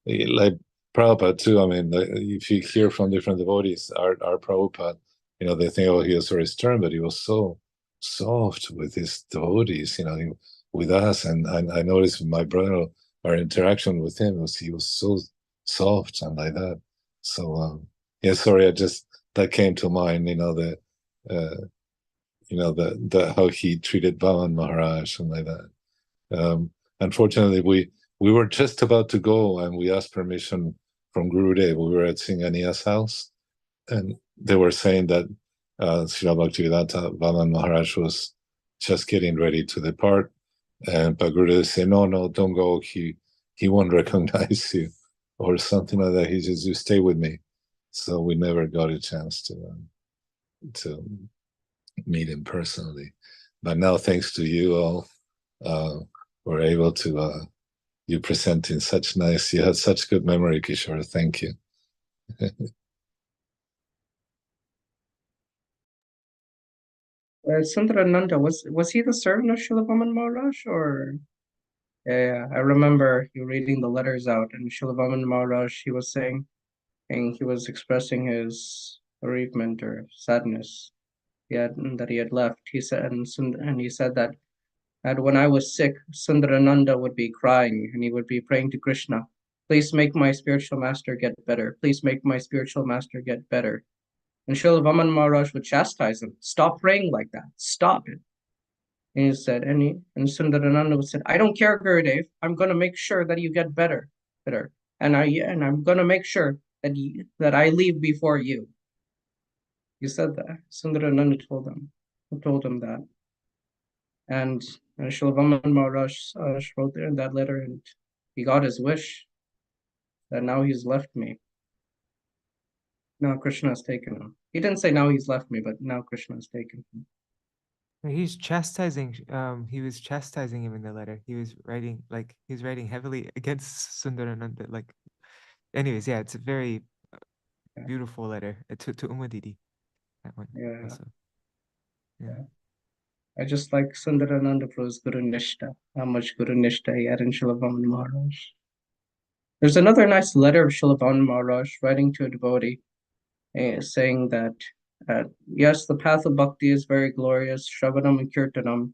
like Prabhupada too. I mean, if you hear from different devotees, our Prabhupada, they think, oh, he was very stern, but he was so soft with his devotees, with us. And I noticed with my brother, our interaction with him he was so soft and like that. So sorry, that came to mind, how he treated Vāmana Mahārāja and like that. Unfortunately, we were just about to go, and we asked permission from Gurudev. We were at Singaniya's house, and they were saying that Srila Bhaktivedanta Vāmana Mahārāja was just getting ready to depart, and Gurudev said, no, don't go. He won't recognize you, or something like that. He says, you stay with me. So we never got a chance to meet him personally. But now, thanks to you all, we're able to. You presenting you had such good memory, Kishore. Thank you. Sundarananda, was he the servant of Śrīla Vāmana Mahārāja, or? Yeah, I remember you reading the letters out, and Śrīla Vāmana Mahārāja, he was saying, and he was expressing his bereavement or sadness that he had left. He said, and he said that when I was sick, Sundarananda would be crying, and he would be praying to Krishna, please make my spiritual master get better. Please make my spiritual master get better. And Śrīla Vāmana Mahārāja would chastise him. Stop praying like that. Stop it. And he said, and Sundarananda said, I don't care, Gurudev. I'm going to make sure that you get better. And I'm going to make sure that I leave before you. You said that. Sundarananda told him that. And Śrīla Vāmana Mahārāja wrote there in that letter, and he got his wish that now he's left me. Now Krishna has taken him. He didn't say now he's left me, but now Krishna has taken him. He's chastising. He was chastising him in the letter. He was writing heavily against Sundarananda. Like, anyways, yeah, it's a very beautiful letter to Umadidi. That one. Yeah. Also. Yeah. I just like Sundarananda for his Guru Nishta, how much Guru Nishta he had in Śrīla Vāmana Mahārāja. There's another nice letter of Śrīla Vāmana Mahārāja writing to a devotee, saying that, yes, the path of bhakti is very glorious, Shravanam and Kirtanam,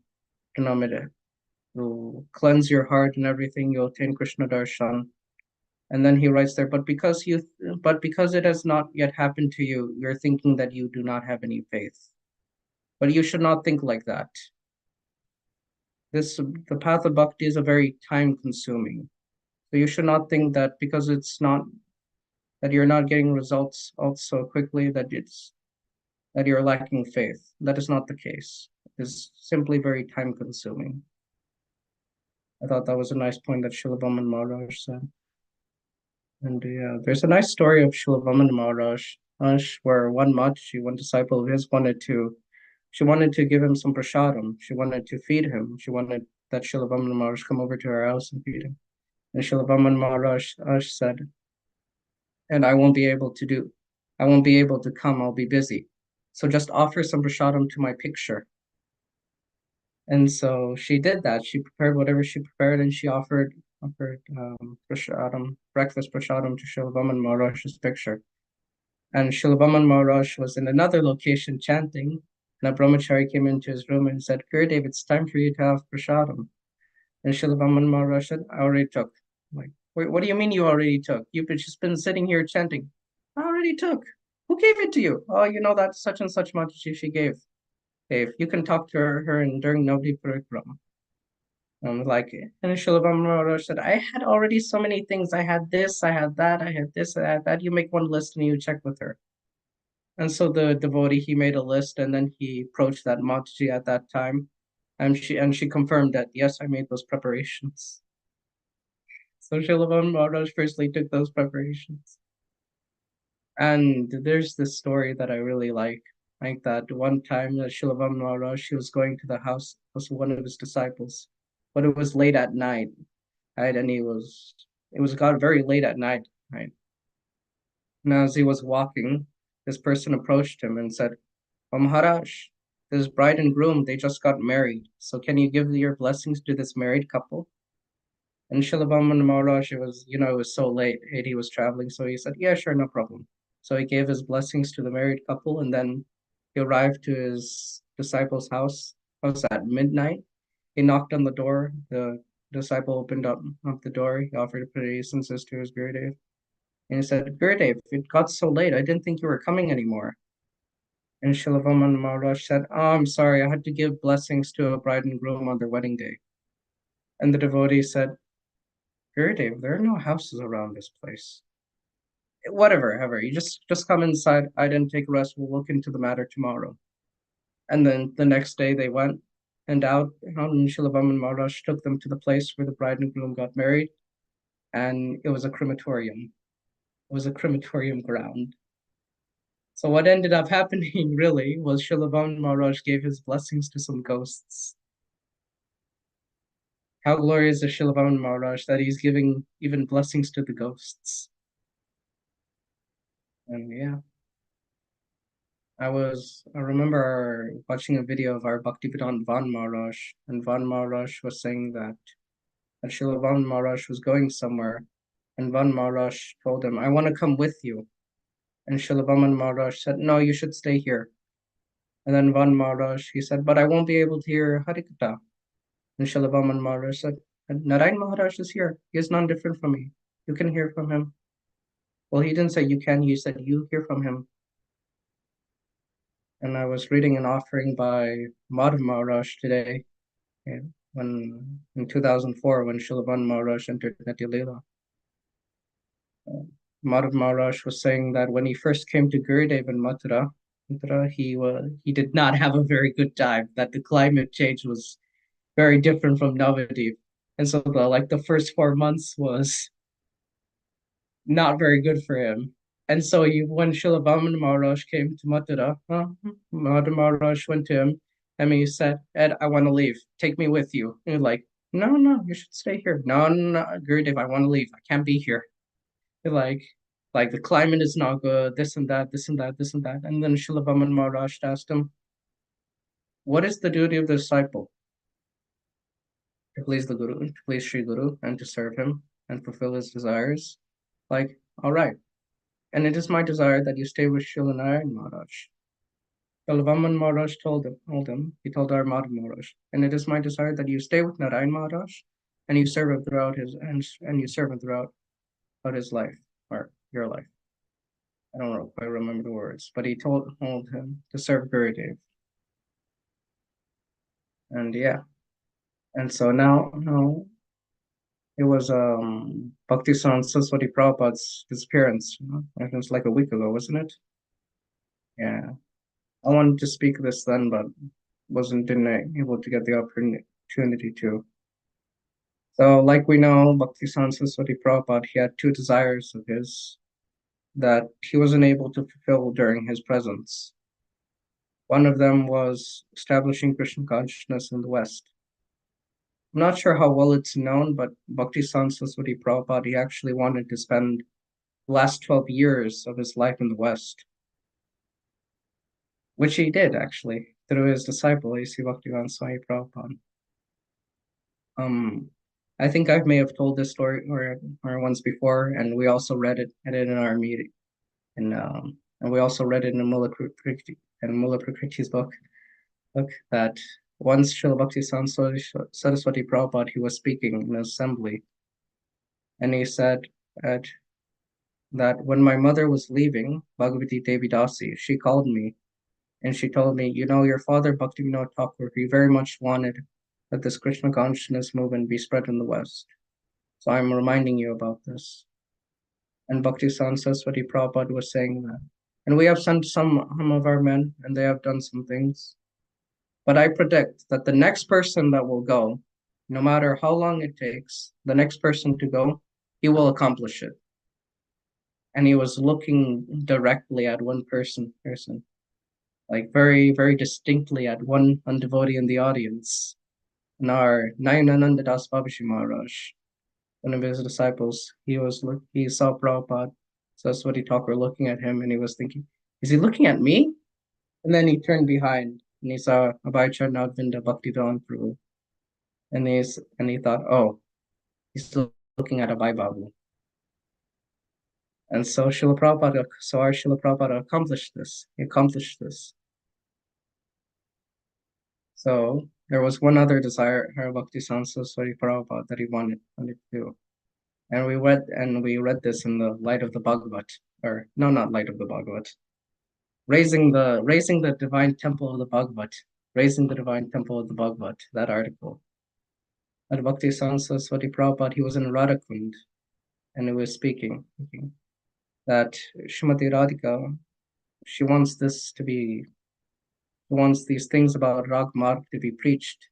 you'll cleanse your heart and everything, you'll attain Krishna Darshan. And then he writes there, but because it has not yet happened to you, you're thinking that you do not have any faith. But you should not think like that. The path of bhakti is a very time-consuming. So you should not think that because that you're not getting results so quickly that you're lacking faith. That is not the case. It is simply very time-consuming. I thought that was a nice point that Śrīla Vāmana Mahārāja said. And yeah, there's a nice story of Śrīla Vāmana Mahārāja, where one disciple of his she wanted to give him some prasadam. She wanted to feed him. She wanted that Śrīla Vāmana Mahārāja come over to her house and feed him. And Śrīla Vāmana Mahārāja said, and I won't be able to come, I'll be busy. So just offer some prasadam to my picture. And so she did that. She prepared whatever she prepared, and she offered prasadam, breakfast prasadam to Śrīla Vāmana Mahārāja's picture. And Śrīla Vāmana Mahārāja was in another location chanting, and a brahmachari came into his room and said, Gurudeva, it's time for you to have prasadam. And Śrīla Vāmana Mahārāja said, I already took. I'm like, wait, what do you mean you already took? You've just been sitting here chanting. I already took. Who gave it to you? Oh, you know that such and such Mataji she gave. If you can talk to her and during Navadi Parikrama. I'm like, and Śrīla Vāmana Mahārāja said, I had already so many things. I had this, I had that, I had this, I had that. You make one list and you check with her. And so the devotee, he made a list, and then he approached that Mataji at that time. And she confirmed that, yes, I made those preparations. So Śrīla Vāmana Mahārāja firstly took those preparations. And there's this story that I really like that one time that Śrīla Vāmana Mahārāja, she was going to the house of one of his disciples, but it was late at night, right? And it got very late at night, right? And as he was walking, this person approached him and said, oh, Maharaj, this bride and groom, they just got married. So can you give your blessings to this married couple? And Śrīla Vāmana Mahārāja, it was so late, he was traveling. So he said, yeah, sure, no problem. So he gave his blessings to the married couple, and then he arrived to his disciple's house. It was at midnight. He knocked on the door. The disciple opened up the door. He offered obeisances to his Gurudeva. And he said, Gurudeva, it got so late. I didn't think you were coming anymore. And Śrīla Vāmana Mahārāja said, oh, I'm sorry. I had to give blessings to a bride and groom on their wedding day. And the devotee said, Gurudeva, there are no houses around this place. Whatever, you just come inside. I didn't take rest. We'll look into the matter tomorrow. And then the next day they went and out, and Śrīla Vāmana Mahārāja took them to the place where the bride and groom got married. And it was a crematorium. It was a crematorium ground. So what ended up happening really was Śrīla Vāmana Mahārāja gave his blessings to some ghosts. How glorious is Śrīla Vāmana Mahārāja that he's giving even blessings to the ghosts. And yeah, I remember watching a video of our Bhaktivedanta Vāmana Mahārāja, and Vāmana Mahārāja was saying that Śrīla Vāmana Mahārāja was going somewhere, and Vāmana Mahārāja told him, I want to come with you. And Śrīla Vāmana Mahārāja said, no, you should stay here. And then Vāmana Mahārāja, he said, but I won't be able to hear Harikatha. And Śrīla Vāmana Mahārāja said, Narayan Maharaj is here. He is none different from me. You can hear from him. Well, he didn't say you can, he said you hear from him. And I was reading an offering by Madhav Maharaj today, in 2004, when Śrīla Vāmana Mahārāja entered Natya Leela. Madhav Maharaj was saying that when he first came to Gurudeva in Mathura, he did not have a very good time, that the climate change was very different from Navadip. And so the first 4 months was not very good for him. And so when Śrīla Vāmana Maharaj came to Mathura, Madhav Maharaj went to him and he said, Ed, I want to leave. Take me with you. And he's like, no, you should stay here. No, Gurudev, I want to leave. I can't be here. Like the climate is not good, this and that, this and that, this and that. And then Śrīla Vāmana Maharaj asked him, what is the duty of the disciple? To please the Guru, to please Sri Guru, and to serve him and fulfill his desires. Like, all right. And it is my desire that you stay with Śrīla Narayan Maharaj. Śrīla Vāmana Maharaj told him, he told our Madhav Maharaj, and it is my desire that you stay with Narayan Maharaj and you serve him throughout his life, or your life. I don't know if I remember the words, but he told him to serve Gurudev. And yeah. And so now it was Bhakti-Siddhanta Saraswati Prabhupada's disappearance. It was like a week ago, wasn't it? Yeah. I wanted to speak this then, but didn't able to get the opportunity to. So like we know, Bhakti-Siddhanta Saraswati Prabhupada, he had 2 desires of his that he wasn't able to fulfill during his presence. One of them was establishing Krishna consciousness in the West. I'm not sure how well it's known, but Bhakti-Siddhanta Saraswati Prabhupada, he actually wanted to spend the last 12 years of his life in the West, which he did actually through his disciple, A.C. Bhaktivedanta Swami Prabhupada. I think I may have told this story or once before, and we also read it in our meeting, and we also read it in Mula Prakriti's book that once Śrīla Bhakti-Siddhanta Saraswati Prabhupada, he was speaking in an assembly, and he said that when my mother was leaving, Bhagavati Devi Dasi, she called me and she told me, your father Bhaktivinoda Thakur, he very much wanted that this Krishna consciousness movement be spread in the West. So I'm reminding you about this. And Bhakti-Siddhanta Saraswati Prabhupada was saying that. And we have sent some of our men, and they have done some things. But I predict that the next person that will go, no matter how long it takes, the next person to go, he will accomplish it. And he was looking directly at one person, like very, very distinctly at one devotee in the audience. And our Nayanananda Das Babaji Maharaj, one of his disciples, he saw Prabhupada, Saraswati Thakur looking at him, and he was thinking, is he looking at me? And then he turned behind and he saw Abhayacharya Advinda Bhaktivedanta Prabhu. And he thought, oh, he's still looking at Abhay Babu. And so our Srila Prabhupada accomplished this. He accomplished this. So there was one other desire, Bhakti-Siddhanta Saraswati Prabhupada, that he wanted to do. And we read this in the light of the Bhagavat, or no, not light of the Bhagavat. Raising the divine temple of the Bhagavat, that article. At Bhakti-Siddhanta Saraswati Prabhupada, he was in Radhakund, and he was speaking that Srimati Radhika, she wants these things about Rag Marg to be preached.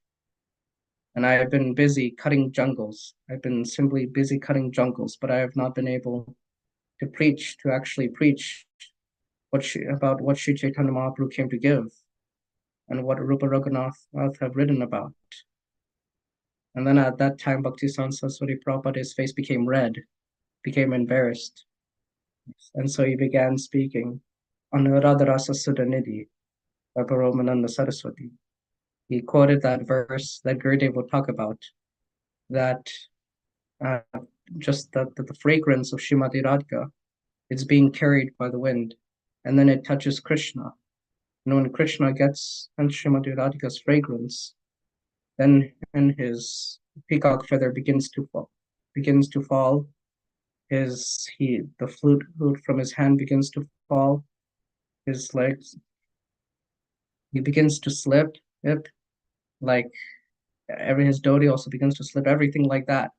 And I have been busy cutting jungles. I've been simply busy cutting jungles, but I have not been able to actually preach about what Sri Chaitanya Mahaprabhu came to give and what Rupa Raghunath have written about. And then at that time, Bhakti-Siddhanta Saraswati Prabhupada, his face became red, became embarrassed. And so he began speaking on Radharasa Sudhanidhi by Paramananda Saraswati. He quoted that verse that Gurudeva will talk about, that just that the fragrance of Srimati Radhika is being carried by the wind, and then it touches Krishna. And when Krishna gets Srimati Radhika's fragrance, then his peacock feather begins to fall. The flute from his hand begins to fall. His legs, he begins to slip, like his dhoti also begins to slip, everything like that.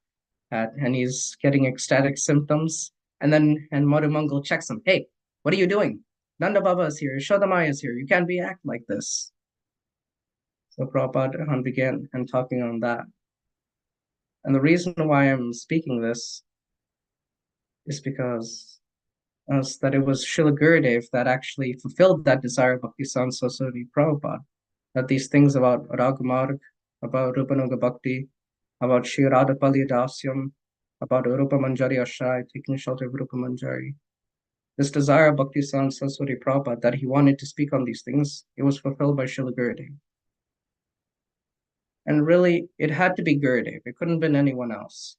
And he's getting ecstatic symptoms. And then Madhumangal checks him. Hey, what are you doing? Nanda Baba is here. Shodamaya is here. You can't be act like this. So Prabhupada began and talking on that. And the reason why I'm speaking this is because that it was Śrīla Gurudeva that actually fulfilled that desire of Bhakti-Siddhanta Saraswati Prabhupada. That these things about Ragamarg, about Rupanuga Bhakti, about Shri Radha Palya Dasyam, about Urupa Manjari Ashray, taking shelter of Urupa Manjari. This desire of Bhakti-Siddhanta Saraswati Prabhupada that he wanted to speak on these things, it was fulfilled by Śrīla Gurudeva. And really, it had to be Gurudeva. It couldn't have been anyone else.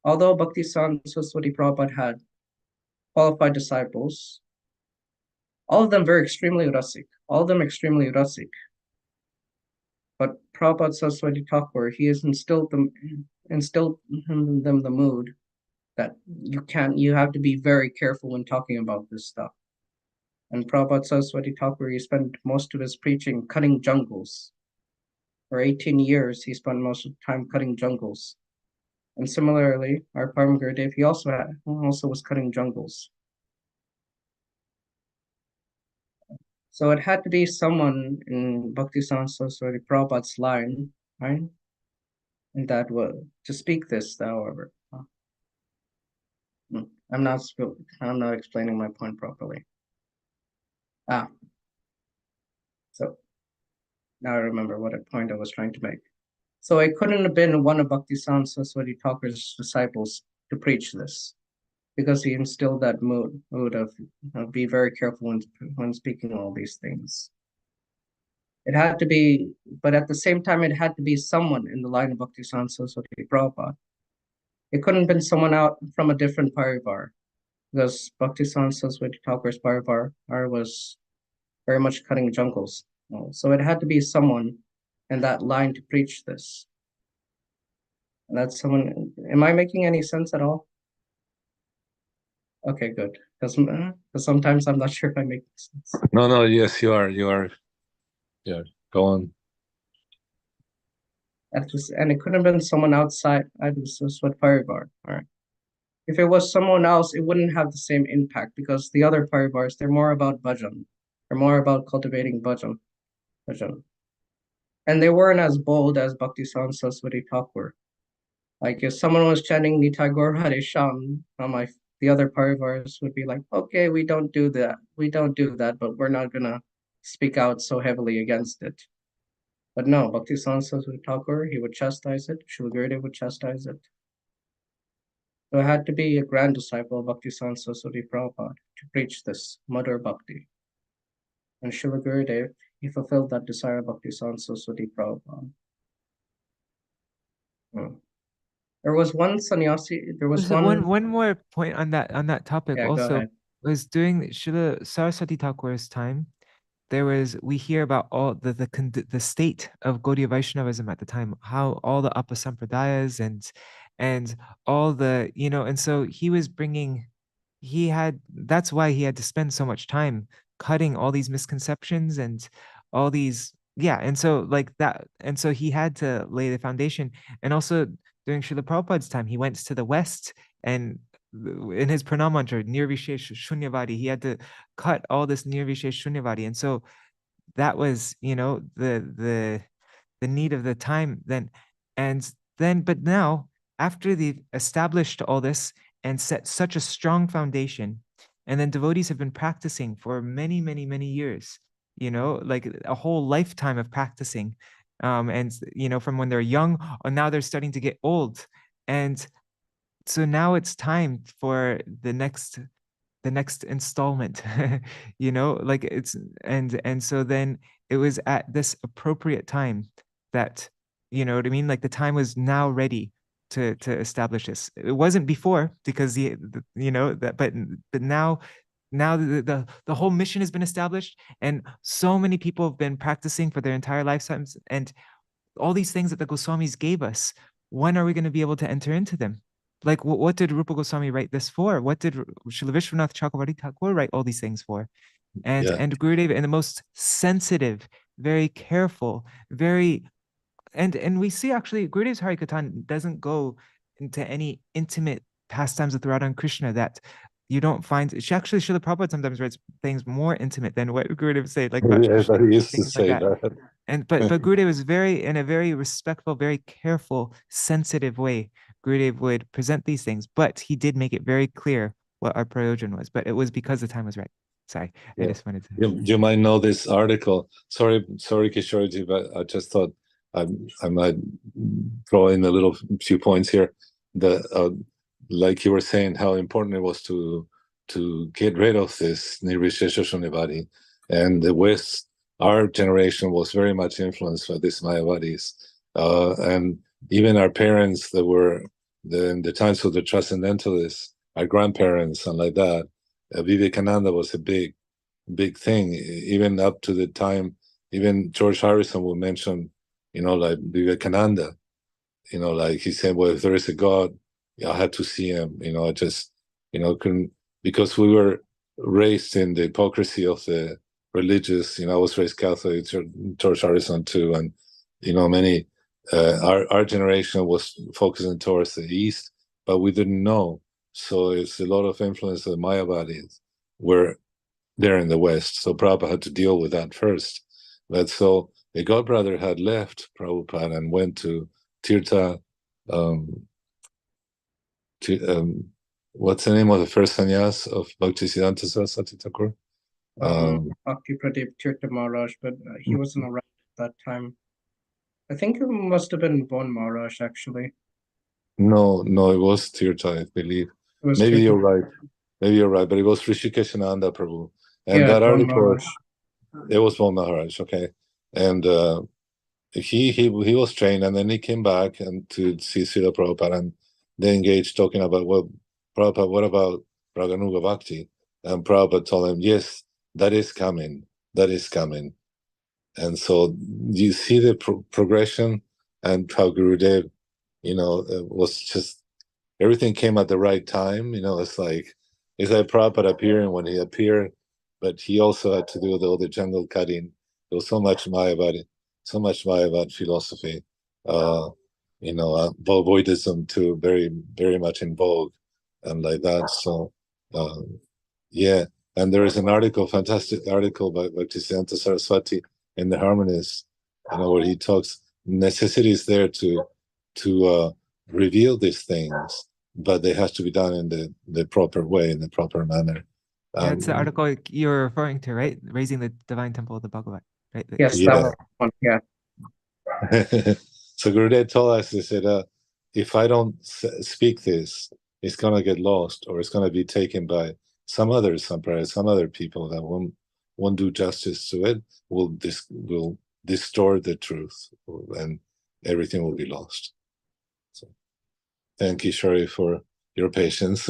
Although Bhakti-Siddhanta Saraswati Prabhupada had qualified disciples, all of them were extremely rasik. All of them extremely rasik. But Prabhupada Saraswati Thakur, he has instilled in them the mood that you have to be very careful when talking about this stuff. And Prabhupada Saraswati Thakur, he spent most of his preaching cutting jungles. For 18 years, he spent most of the time cutting jungles. And similarly, our Param Gurudev, he also was cutting jungles. So it had to be someone in Bhakti-Siddhanta Saraswati Prabhupada's line, right? And that was to speak this, however. I'm not explaining my point properly. So now I remember what point I was trying to make. So it couldn't have been one of Bhakti-Siddhanta Saraswati Thakur's disciples to preach this, because he instilled that mood of be very careful when speaking all these things. It had to be, but at the same time, it had to be someone in the line of Bhakti-Siddhanta Saraswati Prabhupada. It couldn't have been someone out from a different parivar, because Bhakti-Siddhanta Saraswati Thakur's parivar was very much cutting jungles. So it had to be someone in that line to preach this. And that's someone. Am I making any sense at all? Okay, good. Because sometimes I'm not sure if I make sense. No, yes, you are. Yeah, go on. And it couldn't have been someone outside Swat Parivar. All right. If it was someone else, it wouldn't have the same impact, because the other Parivars, they're more about bhajan. They're more about cultivating bhajan. And they weren't as bold as Bhakti-Siddhanta Saraswati Thakur. Like if someone was chanting Nitai Gaur Hare Sham, the other Parivars would be like, okay, we don't do that. We don't do that, but we're not gonna speak out so heavily against it. But no, Bhakti-Siddhanta Saraswati Thakur, he would chastise it. Śrīla Gurudeva would chastise it. So it had to be a grand disciple of Bhakti-Siddhanta Saraswati Prabhupada to preach this Madhur Bhakti. And Śrīla Gurudeva, he fulfilled that desire of Bhakti-Siddhanta Saraswati Prabhupada. There was one sannyasi. There was one more point on that topic. Yeah, also, was during Śrīla Saraswati Thakur's time, we hear about all the state of Gaudiya Vaishnavism at the time, how all the Apasampradayas and all the, and so he was that's why he had to spend so much time cutting all these misconceptions and all these, and so like that, and so he had to lay the foundation. And also during Srila Prabhupada's time, he went to the West, and in his pranam mantra, Nirvishesh Shunyavadi, he had to cut all this Nirvishesh Shunyavadi. And so that was, the need of the time then. And then, but now, after they've established all this and set such a strong foundation, and then devotees have been practicing for many, many, many years, like a whole lifetime of practicing. And, from when they're young, or now they're starting to get old. And so now it's time for the next installment, like it's, and so then it was at this appropriate time that, what I mean? Like the time was now ready to establish this. It wasn't before, because but now the whole mission has been established, and so many people have been practicing for their entire lifetimes, and all these things that the Goswamis gave us, when are we going to be able to enter into them? Like, what did Rupa Goswami write this for? What did Srila Vishwanath Chakravarti Thakur write all these things for? And Gurudeva, in the most sensitive, very careful, and we see actually Gurudeva's Harikathan doesn't go into any intimate pastimes with Radha and Krishna that you don't find. Actually, Srila Prabhupada sometimes writes things more intimate than what Gurudev said, like about Yes, Krishna, he used to things say like that. And but Gurudev was in a very respectful, very careful, sensitive way. Gurudev would present these things, but he did make it very clear what our prayojan was. But it was because the time was right. Sorry, I just wanted to. You might know this article. Sorry, Kishorji, but I just thought I might throw in a little few points here. Like you were saying, how important it was to get rid of this Nirvishesha Shunyavadi, and the West, our generation was very much influenced by this Mayavadis, and even our parents that were in the times of the Transcendentalists, our grandparents and like that. Vivekananda was a big thing, even up to the time. Even George Harrison would mention, like Vivekananda, like he said, well, if there is a God, I had to see him. I just, couldn't, because we were raised in the hypocrisy of the religious. I was raised Catholic, George Harrison too, and many. Our generation was focusing towards the East, but we didn't know. So it's a lot of influence of the Mayavadis were there in the West. So Prabhupada had to deal with that first. But so the godbrother had left Prabhupada and went to Tirtha. What's the name of the first sannyas of Bhaktisiddhanta Saraswati Thakur? Bhakti Pradip Tirtha Maharaj, but he wasn't around at that time. I think it must have been Bon Maharaj, actually. No, it was Tirtha, I believe. Maybe you're right. But it was Rishikeshananda Prabhu. And that article, it was Bon Maharaj, okay. And he was trained, and then he came back and to see Srila Prabhupada, and they engaged talking about, well, Prabhupada, what about Raganuga Bhakti? And Prabhupada told him, yes, that is coming. And so you see the progression and how Gurudev, was just, everything came at the right time. It's like Prabhupada appearing when he appeared, but he also had to do with all the jungle cutting. There was so much Mayavad philosophy, Buddhism too, very, very much in vogue and like that. So, yeah. And there is an article, fantastic article by Bhaktisiddhanta Saraswati in the Harmonies, where he talks necessities there to reveal these things, but they have to be done in the proper way, in the proper manner. That's the article you're referring to, right? Raising the Divine Temple of the Bhagavat, right? Yes, that one, yeah. So Gurudev told us, he said, if I don't speak this, it's going to get lost, or it's going to be taken by some other people that won't do justice to it, will distort the truth, and everything will be lost. So, thank you, Shari, for your patience.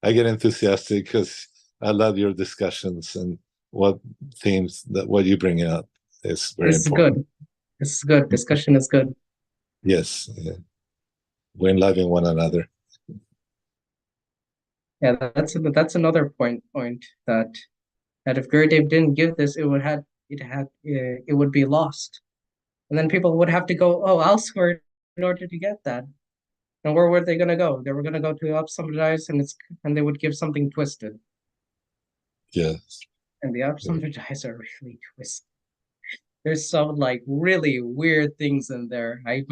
I get enthusiastic because I love your discussions and what you bring up is very important. It's good. Discussion is good. Yes. Yeah. We're loving one another. Yeah, that's another point that if Gurudev didn't give this, it would be lost, and then people would have to go elsewhere in order to get that. And where were they going to go? They were going to go to Upsamradais, and they would give something twisted. Yes. And the Upsamradais are really twisted. There's some really weird things in there. I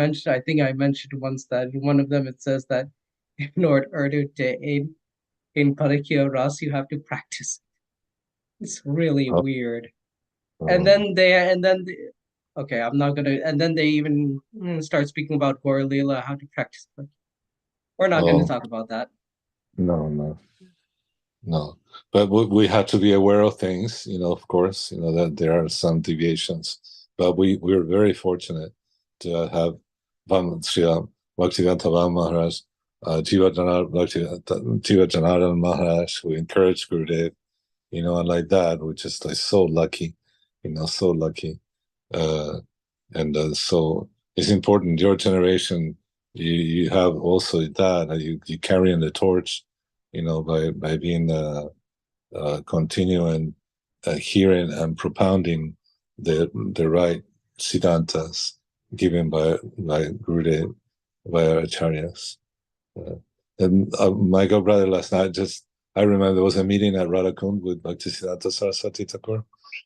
think I mentioned once that in one of them it says that in order to in Parikya Ras, you have to practice. It's really weird. And then I'm not gonna. And then they even start speaking about Gaur Leela, how to practice. But we're not going to talk about that. No. But we have to be aware of things, of course, that there are some deviations. But we're very fortunate to have Srila Bhaktivedanta Maharaj, Jiva Janardhan Maharaj, who encouraged Gurudev, and like that. We're just so lucky, so lucky. So it's important. Your generation, you have also that you carry in the torch, by being continuing hearing and propounding the right siddhantas given by Gurudev, by our acharyas. And my god-brother last night, I remember there was a meeting at Radhakund with Bhaktisiddhanta Saraswati Thakur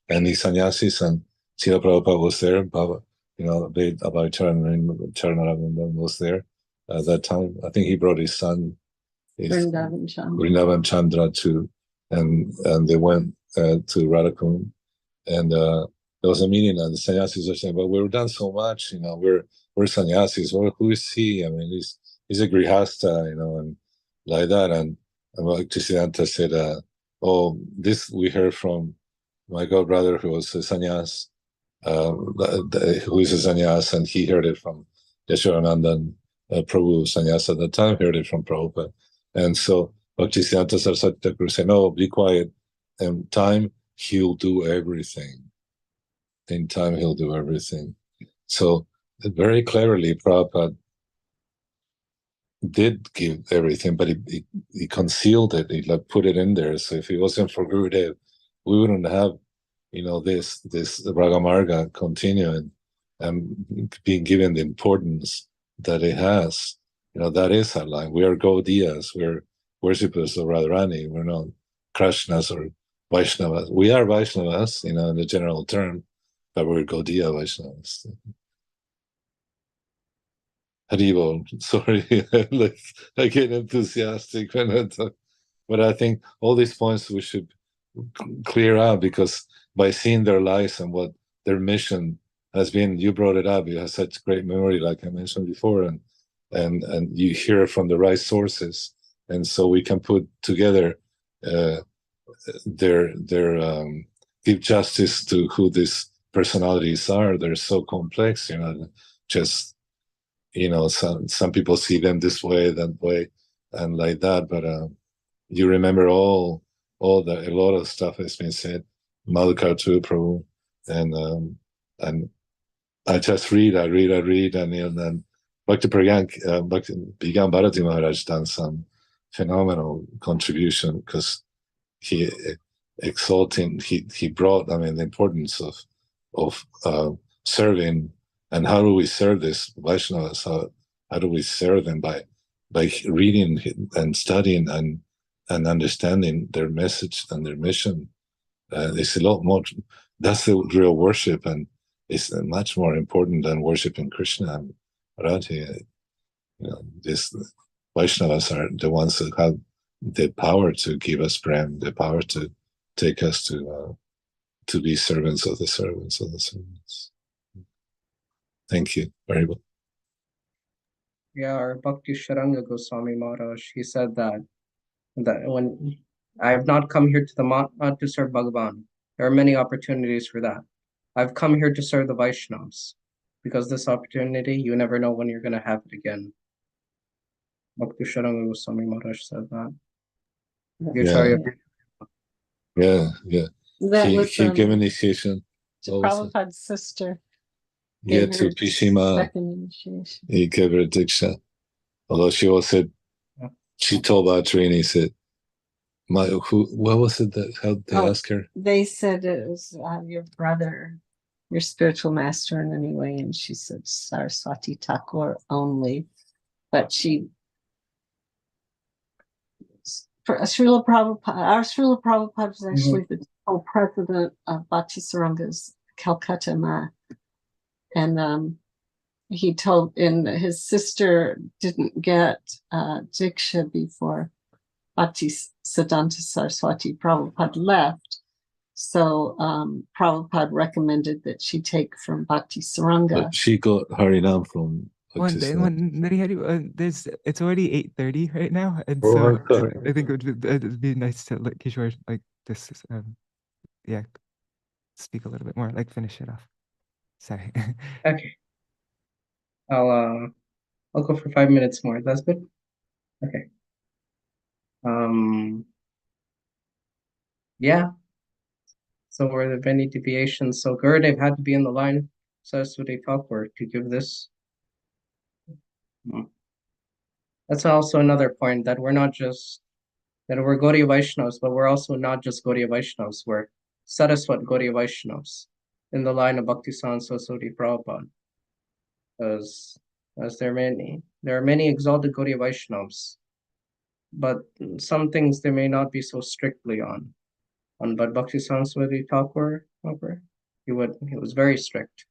and the sannyasis, and Srila Prabhupada was there. Baba, Abhay Charanaravindam was there at that time. I think he brought his son, Vrindavan Chandra, too, and they went to Radhakund, and there was a meeting, and the sannyasis were saying, "But we've done so much, we're sannyasis. Well, who is he? I mean, he's a grihasta, and like that." And Bhaktisiddhanta said, "Oh, this we heard from my godbrother who was a sannyas, who is a sannyas, and he heard it from Yashodanandan Prabhu sannyas at the time, heard it from Prabhupada." And so Bhaktisiddhanta Saraswati Thakur said, "No, be quiet. In time, he'll do everything. In time, he'll do everything." So very cleverly, Prabhupada did give everything, but he concealed it. He put it in there. So if it wasn't for Gurudev, we wouldn't have, this Ragamarga continuing and being given the importance that it has. That is our line. We are Gaudiyas. We're worshippers of Radharani. We're not Krishnas or Vaishnavas. We are Vaishnavas, in the general term, but we're Gaudiya Vaishnavas. Haribol, sorry, I get enthusiastic when I talk, but I think all these points we should clear out, because by seeing their lives and what their mission has been, you brought it up. You have such great memory, like I mentioned before, and you hear it from the right sources, and so we can put together their give justice to who these personalities are. They're so complex, just. Some people see them this way, that way, and like that. But you remember a lot of stuff has been said. Madhukar too, Prabhu, and I just read, and then Bhakti Bhigan Bharati Maharaj done some phenomenal contribution, because he brought, the importance of serving. And how do we serve this Vaishnavas? How do we serve them? By reading and studying and understanding their message and their mission. It's a lot more. That's the real worship, and it's much more important than worshiping Krishna and Radha. These Vaishnavas are the ones that have the power to give us prem, the power to take us to be servants of the servants of the servants. Thank you. Very well. Yeah, our Bhakti Śrīla Gosvāmī Mahārāja, he said that when I have not come here to the mat not to serve Bhagavan, there are many opportunities for that. I've come here to serve the Vaishnavas, because this opportunity, you never know when you're going to have it again. Bhakti Śrīla Gosvāmī Mahārāja said that. Yeah. That He was gave initiation. to Prabhupada's sister. Yeah, to Pishima. He gave her a diksha. Although she also said, she told Bhatrini, said, what was it that, how they asked her? They said it was your brother, your spiritual master in any way, and she said Saraswati Thakur only. But our Śrīla Prabhupada was actually the president of Bhakti Saranga's Calcutta Ma. And he told, and his sister didn't get Diksha before Bhakti Siddhanta Saraswati Prabhupada left. So Prabhupada recommended that she take from Bhakti Saranga. But she got Harinam from One day, it's already 8:30 right now, and Oh, so I think it'd be nice to let Kishore speak a little bit more, finish it off. Sorry. Okay. I'll go for 5 minutes more. That's good. Okay. Yeah. So were there any deviations? So Gurudev had to be in the line, Saraswati Thakur, to give this. That's also another point, that we're not just, that we're Gaudiya Vaishnavas, but we're also not just Gaudiya Vaishnavas, we're Saraswat Gaudiya Vaishnavas in the line of Bhaktisiddhanta Saraswati Prabhupada. As there are many exalted Gaudiya Vaishnavas but some things they may not be so strictly on. But Bhakti Saraswati Thakur, he was very strict.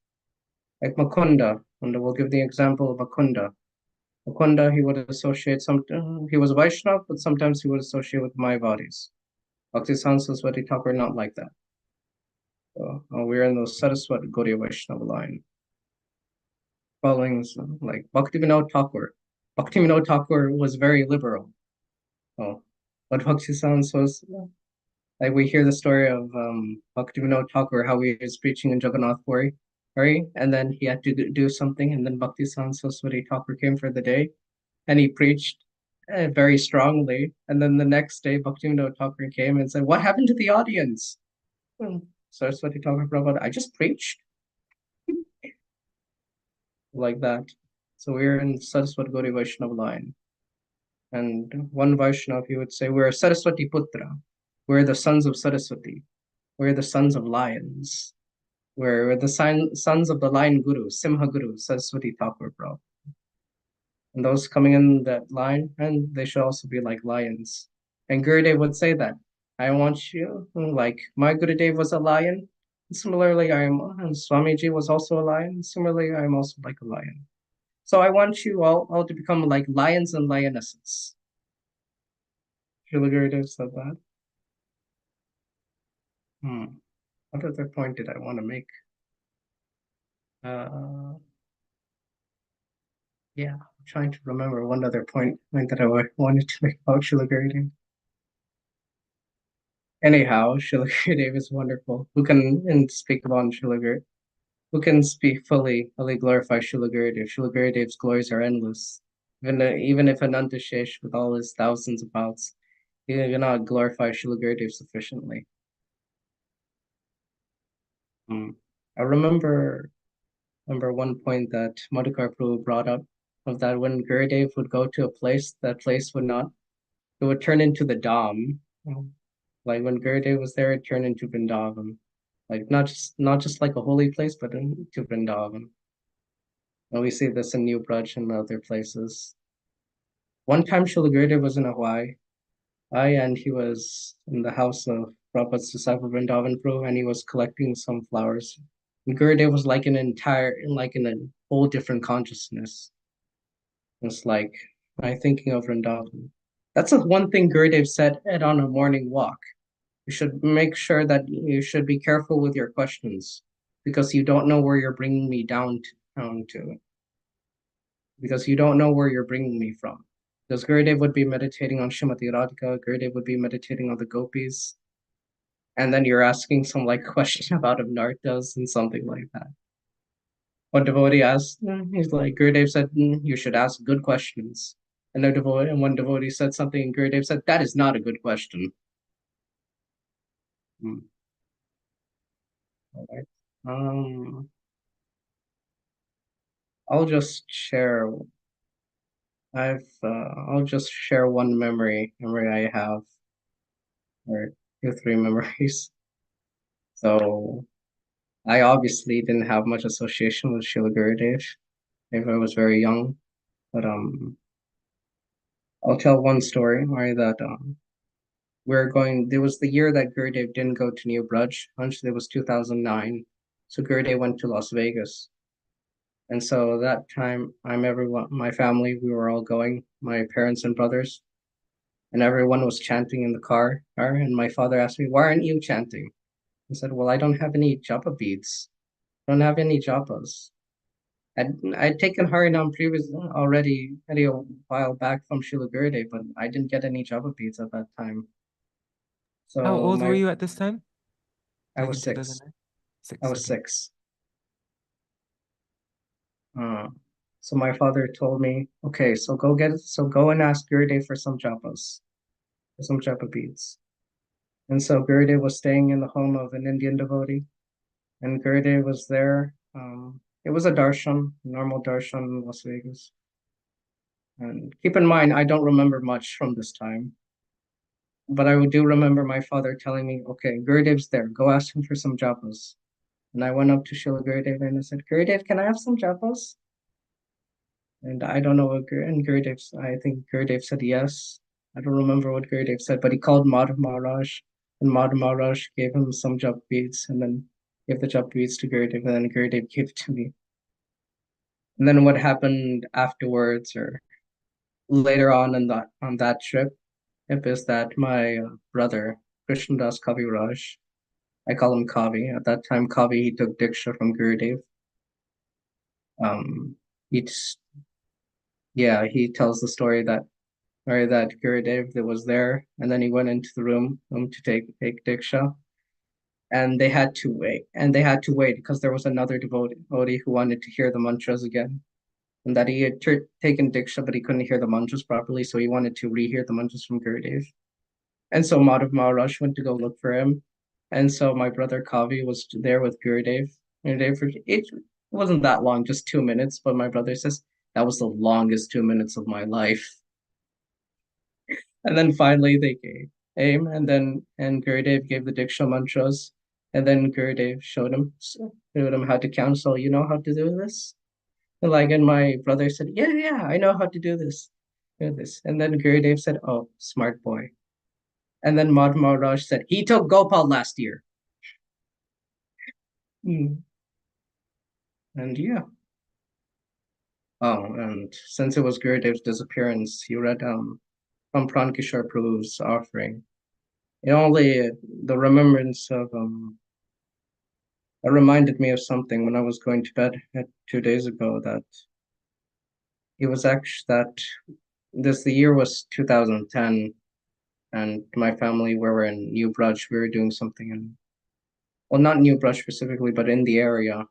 Like Mukunda, and we'll give the example of Mukunda. Mukunda, he would associate he was a Vaishnava, but sometimes he would associate with Mayavadis. Bhakti Saraswati Thakur, not like that. So we're in the Saraswati Gaudiya Vaishnava line. Following like Bhaktivinoda Thakur. Bhaktivinoda Thakur was very liberal. But Bhakti was like we hear the story of Bhaktivinoda Thakur, how he was preaching in Jagannath Puri, right? And then he had to do something, and then Bhakti Saraswati Thakur came for the day, and he preached very strongly. And then the next day, Bhaktivinoda Thakur came and said, "What happened to the audience?" Saraswati Thakur Prabhupada, I just preached. Like that. So we're in Saraswati Gaudiya Vaishnava line. And one Vaishnava, he would say, we're Saraswati Putra. We're the sons of Saraswati. We're the sons of lions. We're the sons of the lion guru, Simha Guru, Saraswati Thakur Prabhupada. And those coming in that line, and they should also be like lions. And Gurudev would say that, I want you, like my Gurudev was a lion. Similarly, and Swamiji was also a lion. Similarly, I'm also like a lion. So I want you all to become like lions and lionesses. Śrīla Gurudev said that. What other point did I want to make? Yeah, I'm trying to remember one other point that I wanted to make about Śrīla Gurudev. Anyhow, Śrīla Gurudev is wonderful. Who can speak about Śrīla Gurudev? Who can speak fully glorify Śrīla Gurudev? Śrīla Gurudev's glories are endless. Even if Ananta Shesh with all his thousands of mouths, he cannot glorify Śrīla Gurudev sufficiently. I remember one point that Madhukar Prabhu brought up, of that when Gurudev would go to a place, that place it would turn into the Dham. Like when Gurudev was there, it turned into Vrindavan. Like not just like a holy place, but into Vrindavan. And we see this in New Braj and other places. One time Śrīla Gurudev was in Hawaii, and he was in the house of Prabhupada's disciple Vrindavan Prabhu, and he was collecting some flowers. And Gurudev was like in a whole different consciousness. It's like I'm thinking of Vrindavan. That's the one thing Gurudev said on a morning walk. You should make sure that you should be careful with your questions, because you don't know where you're bringing me down to. Because you don't know where you're bringing me from. Because Gurudev would be meditating on Srimati Radhika, Gurudev would be meditating on the gopis, and then you're asking some like question about Nartas and something like that. One devotee asked, he's like, Gurudev said, you should ask good questions. And one devotee said something, and Gurudev said, that is not a good question. All right. I'll just share one memory I have, or 2 or 3 memories. So I obviously didn't have much association with Śrīla Gurudev if I was very young, but I'll tell one story, right? That there was the year that Gurudev didn't go to New Braj. Actually, it was 2009. So Gurudev went to Las Vegas. And so that time, my family, we were all going, my parents and brothers, and everyone was chanting in the car. And my father asked me, why aren't you chanting? I said, well, I don't have any japa beads. I don't have any japas. I'd taken Harinam previously already a while back from Śrīla Gurudev, but I didn't get any japa beads at that time. So how old were you at this time? I was 6. I was 6. So my father told me, okay, so go and ask Gurudev for some japas, for some japa beads. And so Gurudev was staying in the home of an Indian devotee, and Gurudev was there. It was a darshan, normal darshan in Las Vegas. And keep in mind, I don't remember much from this time, but I do remember my father telling me, okay, Gurudev's there, go ask him for some japas. And I went up to Śrīla Gurudev and I said, Gurudev, can I have some japas? And I don't know what I think Gurudev said yes. I don't remember what Gurudev said, but he called Madhav Maharaj, and Madhav Maharaj gave him some jap beads, and then gave the jap beads to Gurudev, and then Gurudev gave it to me. And then what happened afterwards, or later on that trip, is that my brother Krishnadas Kaviraj, I call him Kavi. At that time, Kavi, he took Diksha from Gurudev. He tells the story that Gurudev that was there, and then he went into the room to take Diksha, and they had to wait, because there was another devotee who wanted to hear the mantras again, and that he had taken Diksha, but he couldn't hear the mantras properly, so he wanted to rehear the mantras from Gurudev. And so Madhav Maharaj went to go look for him. And so my brother Kavi was there with Gurudev. It wasn't that long, just 2 minutes, but my brother says, that was the longest 2 minutes of my life. And then finally they came, and Gurudev gave the Diksha mantras, and then Gurudev showed him how to counsel. You know how to do this? And my brother said, yeah, I know how to do this. And then Gurudev said, oh, smart boy. And then Madhav Maharaj said, he took Gopal last year. And yeah. Oh, and since it was Gurudev's disappearance, he read from Pran Kishore Prabhu's offering. The remembrance of it reminded me of something when I was going to bed 2 days ago, that it was actually that the year was 2010, and my family, we were in New Braj, we were doing something not New Braj specifically, but in the area.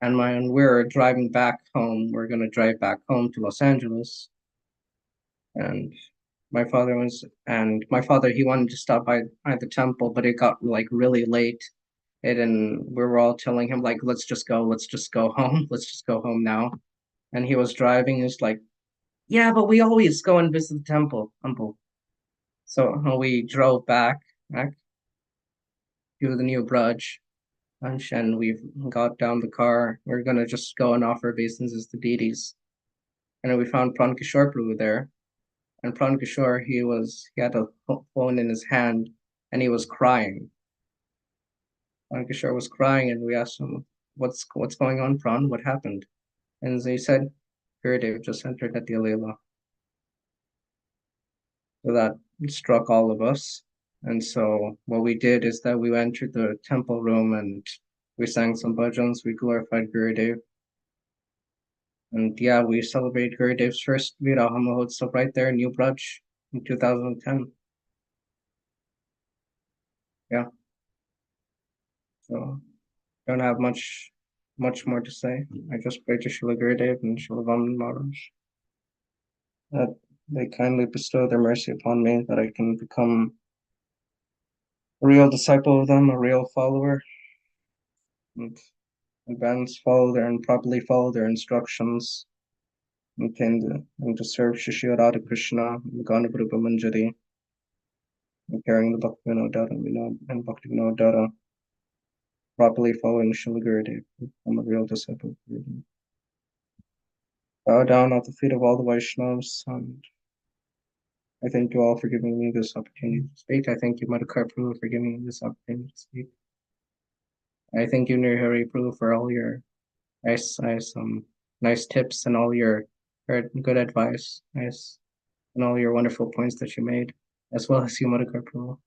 And we're driving back home. We're going to drive back home to Los Angeles. And my father, he wanted to stop by the temple, but it got like really late. And we were all telling him, like, let's just go home. Let's just go home now. And he was driving. He's like, yeah, but we always go and visit the temple. So we drove back to the New Braj. And we got down the car. We're gonna just go and offer obeisances to deities. And we found Pran Kishore Prabhu there. And Pran Kishore, he had a phone in his hand, and he was crying. Pran Kishore was crying, and we asked him, what's going on, Pran? What happened? And he said, Gurudev just entered at the Leela. So that struck all of us. And so what we did is that we entered the temple room, and we sang some bhajans, we glorified Gurudev. And yeah, we celebrated Gurudev's first Viraha Mahotsav right there in New Braj in 2010. Yeah. So don't have much more to say. I just pray to Śrīla Gurudev and Śrīla Vāmana Mahārāja that they kindly bestow their mercy upon me, that I can become a real disciple of them, a real follower, and properly follow their instructions, and to serve Shishya Radha Krishna and Ganaprupa Manjari, and carrying the Bhakti Vinodara and Bhakti Vinodara, properly following Śrīla Gurudev. I'm a real disciple of Gurudev. Bow down at the feet of all the Vaishnavas, and I thank you all for giving me this opportunity to speak. I thank you, Madhukar Prabhu, for giving me this opportunity to speak. I thank you, Nirhari Prabhu, for all your nice tips and all your good advice, and all your wonderful points that you made, as well as you, Madhukar Prabhu.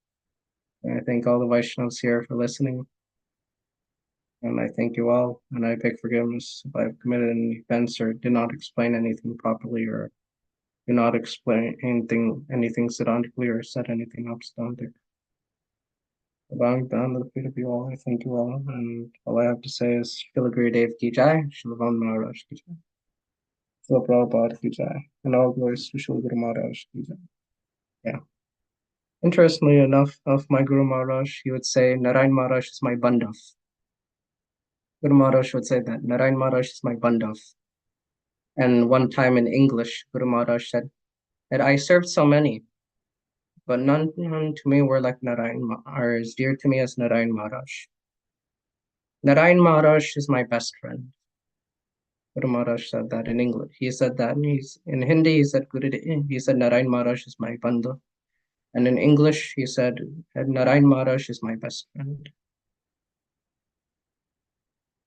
And I thank all the Vaishnavas here for listening. And I thank you all, and I beg forgiveness if I've committed any offense or did not explain anything properly, or did not explain anything Siddhantically, or said anything obstantic. Bowing down to the feet of you all, I thank you all, and all I have to say is Śrīla Gurudeva ki jai, Śrīla Vāmana Mahārāja ki jai, Śrīla Prabhupada ki jai, and all glories to Śrīla Guru Mahārāja ki jai. Yeah. Interestingly enough, of my Guru Maharaj, he would say, Narayan Maharaj is my Bandhav. Guru Maharaj would say that, Narayan Maharaj is my Bandhav. And one time in English, Guru Maharaj said that I served so many, but none to me were like Narayan, or as dear to me as Narayan Maharaj. Narayan Maharaj is my best friend. Guru Maharaj said that in English. He said that in Hindi. He said Narayan Maharaj is my bandhu, and in English he said Narayan Maharaj is my best friend.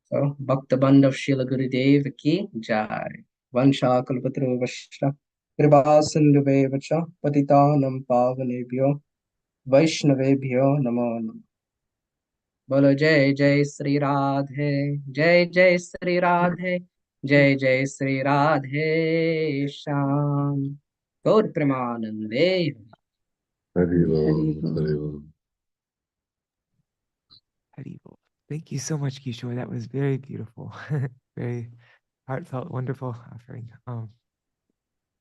So Bhakta Band of Śrīla Gurudeva ki jai. Vansha kalpatru vashta kripa sindhuve vacha patitanam pavanebhyo Vaishnavebhyo namo namo. Bolo Jai Jai Sri Radhe, Jai Jai Sri Radhe, Jai Jai Sri Radhe Shyam. Gaur Premanande. Hari Bol, Hari Bol. Haribol. Thank you so much, Kishore. That was very beautiful. Very heartfelt, wonderful offering. All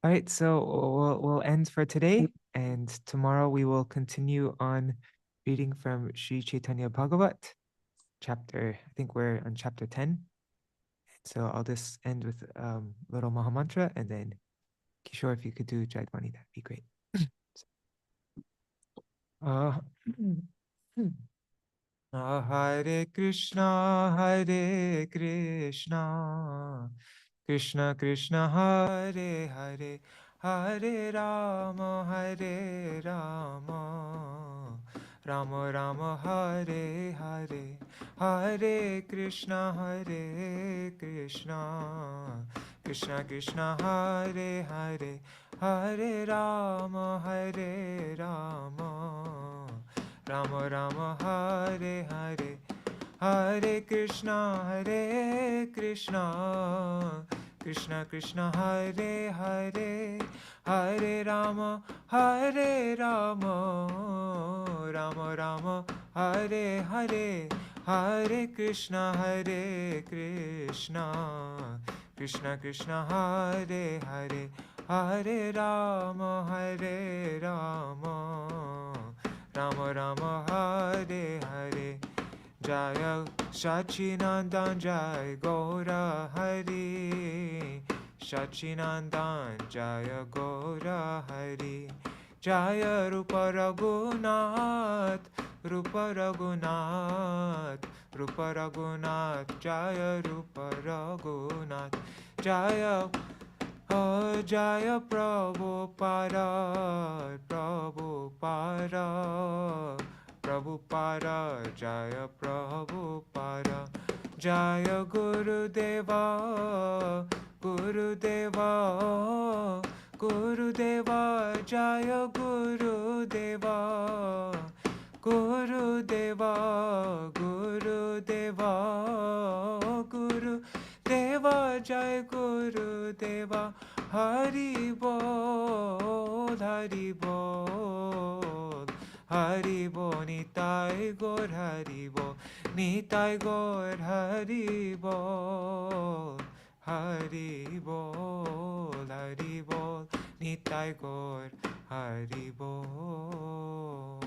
right, so we'll end for today, and tomorrow we will continue on reading from Sri Chaitanya Bhagavat, chapter, I think we're on chapter 10. So I'll just end with little Mahamantra, and then Kishore, if you could do Jaidwani, that'd be great. Hare Krishna, Krishna Krishna, Hare Hare, Hare Rama, Rama Rama, Hare Hare, Hare Krishna, Krishna Krishna, Hare Hare, Hare Rama, Rama Rama, Hare Hare, Hare Krishna, Krishna Krishna, Hare Hare, Hare Rama, Rama Rama, Hare Hare, Hare Krishna, Krishna Krishna, Hare Hare, Hare Rama, Rama Rama, Hare Hare. Jaya Sachinandan, Jaya Gaura Hari, Sachinandan, Jaya Gaura Hari, Jaya Rupa Raghunath, Rupa Raghunath, Rupa Raghunath, Jaya Rupa Raghunath, Jaya Jaya Prabhupada, Prabhupada, Prabhupada, Jaya Prabhupada, Jaya Gurudeva, Gurudeva, Gurudeva, Jaya Gurudeva, Gurudeva, Gurudeva, Gurudeva, Jaya Gurudeva, Hari Bol, Hari Bol, Hari Bol, Nitai Gaur, Hari Bol, Nitai Gaur, Hari Bol, Hari Bol, Hari Bol, Nitai Gaur, Hari Bol.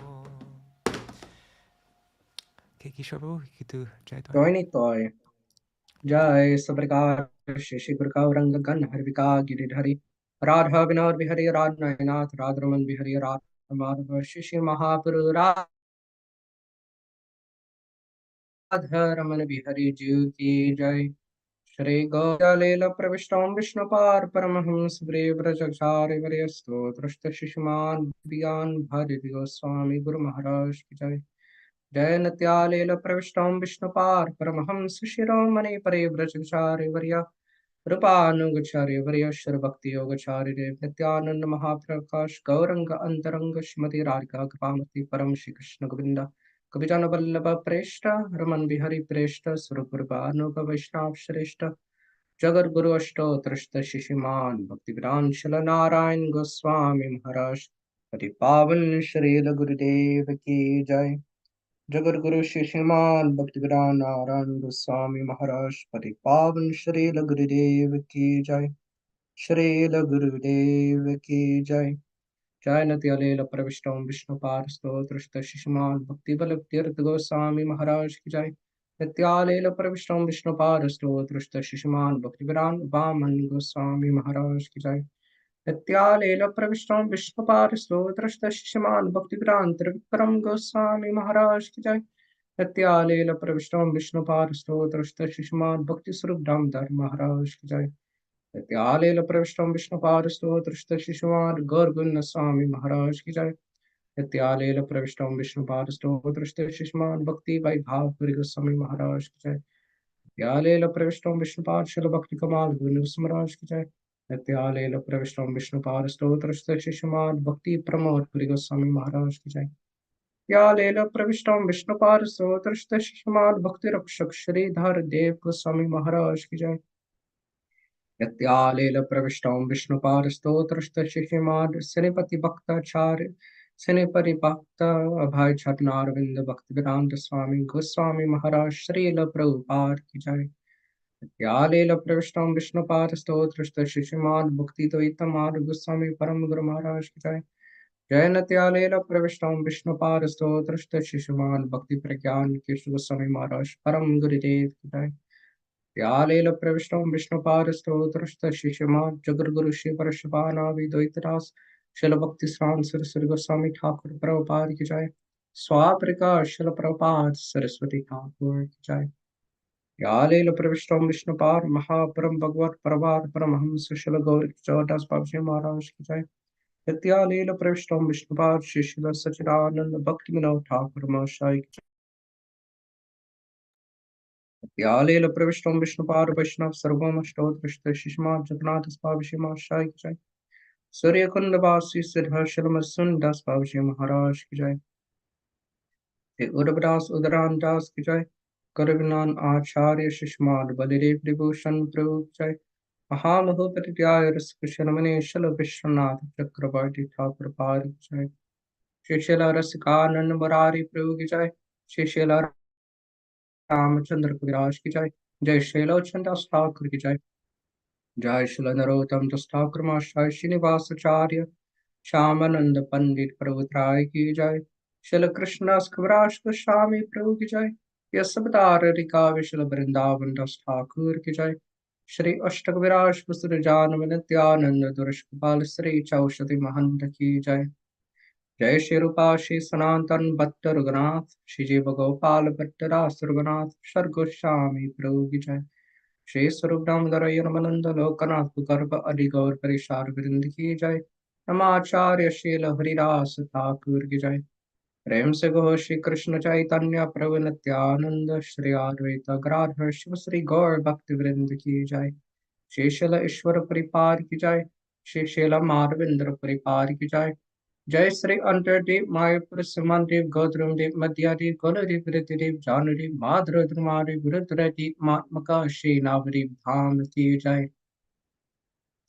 Okay, Kishore Babu, you could do Jaidwani. Joini toy. Jai Sabrikar Shishi Gurka Ranga Gan Harvika Giridhari Radha Vinod Bihari Radhanainath Radhraman Bihari Radhamadhava Shishi Mahapuru Radharaman Bihari Juki Jai Shri Gauralila Pravishtam Vishnupar Paramahams Vrevrajachari Varyasto Trashta Shishiman Bhyan Bhari Gosvāmī Guru Maharaj Ki Jai Jai Natyalela Pravishtam Vishnupar Paramahams Shiromani Parivrajachari Varya Rupanugacharya Varya Shri Bhakti Yogacharya Dev Nityananda Mahaprakash Gauranga Antaranga Shrimati Radhika Kapamati Param Shri Krishna Govinda Kavijana Vallabha Preshta Raman Bihari Preshta Surapurvanuka Vaishnav Shrestha Jagar Guru Ashtotrashta Shishiman Bhakti Vedanta Shila Narayan Gosvāmī Mahārāja Pati Pavan Śrīla Gurudeva ki Jai Jagar Guru Shishiman Bhaktivedanta Narayan Gosvāmī Mahārāja Pati Pavan Śrīla Gurudeva ki Jai Śrīla Gurudeva ki Jai Jai Natyalela Pravishtam Vishnupar Stotrashta Shishiman Bhaktivalabhtirtha Gosvāmī Mahārāja ki Jai Natyalela Pravishtam Vishnupar Stotrashta Shishiman Bhaktivedanta Vāmana Gosvāmī Mahārāja ki Jai Natyalela Pravishtam Vishnupar Stotrashta Shishiman Bhaktivedanta Vikram Gosvāmī Mahārāja ki Jai नित्यालेल प्रविष्टं Vishnupad स्तोत्रस्त शिशुमान भक्ति स्वरूप दामोदर महाराज की जय। नित्यालेल प्रविष्टं विष्णुपाद स्तोत्रस्त शिशुमान गौरगुण स्वामी महाराज की जय। नित्यालेल प्रविष्टं विष्णुपाद स्तोत्रस्त शिशुमान भक्ति वैभाव गोस्वामी महाराज की जय। नित्यालेल प्रविष्टं विष्णुपाद शिल भक्ति कमाल गुरु महाराज की जय। नित्यालेल प्रविष्टं विष्णुपाद स्तोत्रस्त शिशुमान भक्ति प्रमोद गोस्वामी महाराज की जय। नित्यालेल प्रविष्टं विष्णुपाद स्तोत्रस्त शिशुमान भक्ति रक्षक श्रीधर देव गोस्वामी महाराज की जय। नित्यालेल प्रविष्टं विष्णुपाद स्तोत्रस्त शिशुमान श्रीपति भक्ताचार्य शनिपरि भक्त अभय छटनारविंद भक्ति वेदांत स्वामी गोस्वामी महाराज श्रील प्रभुपाद की जय। नित्यालेल प्रविष्टं विष्णुपाद स्तोत्रस्त शिशुमान भक्ति द्वैतमार्ग गोस्वामी परम गुरु महाराज की जय। जय नित्यालेल प्रविष्टं विष्णुपाद स्तोत्रस्त शिशुमान भक्ति प्रज्ञान केशव गोस्वामी महाराज परम गुरुदेव की जय। नित्यालेल प्रविष्टं विष्णुपाद स्तोत्रस्त शिशुमान जगद्गुरु श्री परशुपानाभि द्वैतरास शिल भक्ति स्वान सरस्वती गोस्वामी ठाकुर प्रभुपाद की जय। स्वात्रिका शिल प्रभुपाद सरस्वती ठाकुर की जय। नित्यालेल प्रविष्टं विष्णुपाद महापरम भगवत प्रभात परमहंस शिल गौर चौदास बाबूजी महाराज की जय। नित्यालेल प्रविष्टं विष्णुपाद श्री शिल सच्चिदानंद भक्ति विनोद ठाकुर महाशय की जय। नित्यालेल प्रविष्टं विष्णुपाद वैष्णव सर्वम स्तोत्रस्त शिशुमान जगन्नाथ बाबूजी महाशय की जय। सूर्यकुंड वासी सिद्धर्शल दास बाबूजी महाराज की जय। उदयदास उदरान दास की जय। करविनान आचार्य शिशुमान बलिदेव विभूषण प्रभु की जय। महामहोपत्याय रसकुशल मनीषल विश्वनाथ चक्रवर्ती ठाकुर पाद की जय। शिशिला रसिकानंद मुरारी प्रभु की जय। शिशिला रामचंद्र कविराज की जय। जय शैलोचन दास ठाकुर की जय। जय शिल नरोत्तम दास ठाकुर महाशय श्रीनिवासाचार्य श्यामानंद पंडित प्रभुत्राय की जय। शिल कृष्णदास कविराज गोस्वामी प्रभु की जय। यशवतार रिका विशल वृंदावन दास ठाकुर की जय। श्री अष्टक विराज जान नित्यानंद दुर्श गोपाल श्री चौषधि महंत की जय। जय श्री रूपा श्री सनातन भट्ट रघुनाथ श्री जीव गोपाल भट्ट दास रघुनाथ सर गोस्वामी प्रभु की जय। श्री स्वरूप दामोदर यनमनंद लोकनाथ गर्भ अदि गौर परिशार वृंद की जय। नमाचार्य शील हरिदास ठाकुर की जय। प्रेम से गो श्री कृष्ण चैतन्य प्रभु नित्यानंद श्री अद्वैत गदाधर शिव श्री गौर भक्ति वृंद की जय। श्री शिल ईश्वर परिपार की जय। श्री शिल माधवेंद्र परिपार की जय। जय श्री अंतरदेव मायापुर सुमनदेव गौतमदेव मध्यादेव गौरदेव वृद्धदेव जानुदेव माधुरुद्रमादेव रुद्रदेव मात्मका श्री नावदेव धाम की जय।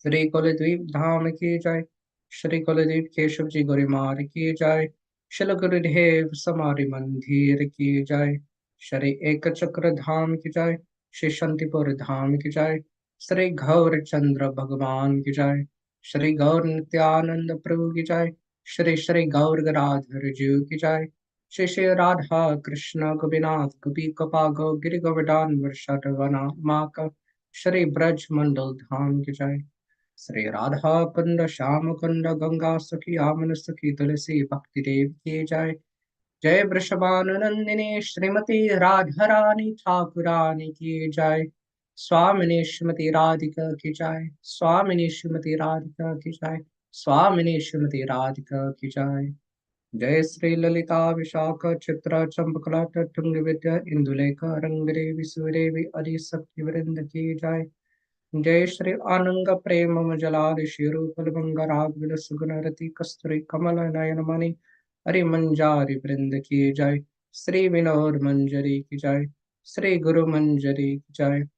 श्री कुलद्वीप धाम की जय। श्री कुलदीप केशव जी गोरीमार की जय। शिल गुरुदेव समाधि मंदिर की जय। श्री एक चक्र धाम की जय। श्री शांतिपुर धाम की जय। श्री गौर चंद्र भगवान की जय। श्री गौर नित्यानंद प्रभु की जय। श्री श्री गौर गदाधर जी की जय। श्री श्री राधा कृष्ण गोपीनाथ गोपी कपा गौ गिरि गोवर्धन वर्षा माक श्री ब्रज मंडल धाम की जय। श्री राधा कुंड श्याम कुंड गंगा सखी आमन सखी तुलसी भक्ति देव की जय। जय वृषभानुनंदिनी श्रीमती राधा रानी ठाकुरानी की जय। स्वामिनी श्रीमती राधिका की जय। स्वामिनी श्रीमती राधिका की जय। स्वामिनी श्रीमती राधिका की जय। जय श्री ललिता विशाख चित्रा चंपकला तुंग विद्या इंदुलेखा रंगदेवी सुदेवी आदि शक्ति वृंद की जय। जय श्री आनंद प्रेम जलाल शिरूपल राग विलस गुण रति कस्तूरी कमल नयन मणि हरि मंजारी वृंद की जय। श्री विनोद मंजरी की जय। श्री गुरु मंजरी की जय।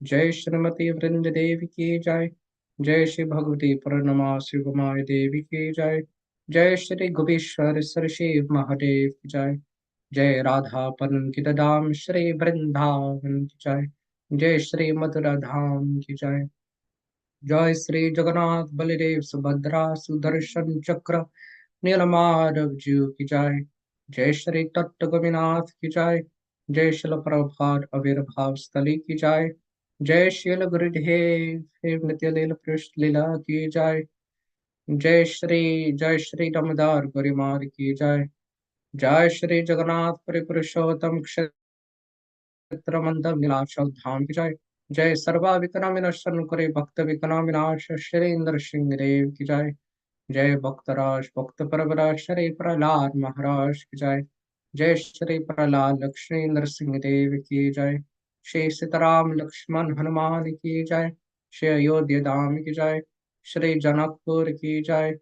जय श्रीमती वृंद देवी की जय। जय श्री भगवती पूर्णमासी उमाई देवी की जय। जय श्री गुबीश्वर सर शिव महादेव की जय। जय राधा पनकित धाम श्री वृंदावन की जय। जय श्री मथुरा धाम की जय। जय श्री जगन्नाथ बलदेव सुभद्रा सुदर्शन चक्र नीलमाधव जी की जय। जय श्री तत्त गोपीनाथ की जय। जय शिल प्रभात आविर्भाव स्थली की जय। जय शिल गुरुदेव नित्य लीला पृष्ठ लीला की जय। जय श्री दामोदर गोरीमार की जय। जय श्री जगन्नाथ परिपुरुषोत्तम क्षेत्र मंडल नीलाचल धाम की जय। जय सर्वा विघ्न विनाशन करे भक्त विघ्न विनाश श्री इंद्र सिंह देव की जय। जय भक्तराज भक्त परवराज श्री प्रहलाद महाराज की जय। जय श्री प्रहलाद लक्ष्मी नरसिंह देव की जय। श्री सीताराम लक्ष्मण हनुमान की जय। श्री अयोध्या धाम की जय। श्री जनकपुर की जय।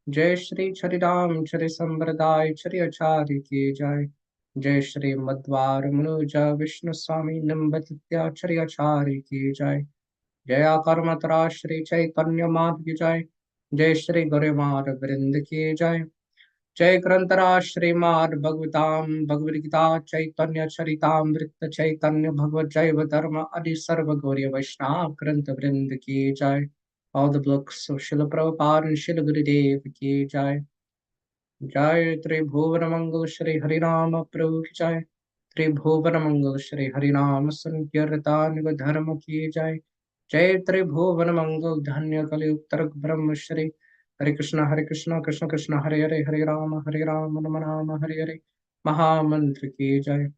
जय श्री राम श्री संप्रदाय श्री आचार्य की जय। जय श्री मध्वार मनुज विष्णु स्वामी निम्बत्याचार्य आचार्य की जय। जय आकार मात्रा श्री चैतन्य मात की जय। जय श्री गुरुमार वृंद की जय। जय ग्रंथराज श्रीमाद भगवताम भगवद्गीता चैतन्य चरितामृत चैतन्य भगवत जैव धर्म आदि सर्व गौरी वैष्णव ग्रंथ वृंद की जय। All the books of Śrīla Prabhupada and Śrīla Gurudeva ki jai. जय त्रिभुवन मंगल श्री हरिनाम प्रभु की जय। त्रिभुवन मंगल श्री हरिनाम संकीर्तन धर्म की जय। जय त्रिभुवन मंगल धन्य कलियुग ब्रह्म श्री हरे कृष्ण कृष्ण कृष्ण हरे हरे हरे राम राम राम हरे हरे महामंत्र की जय।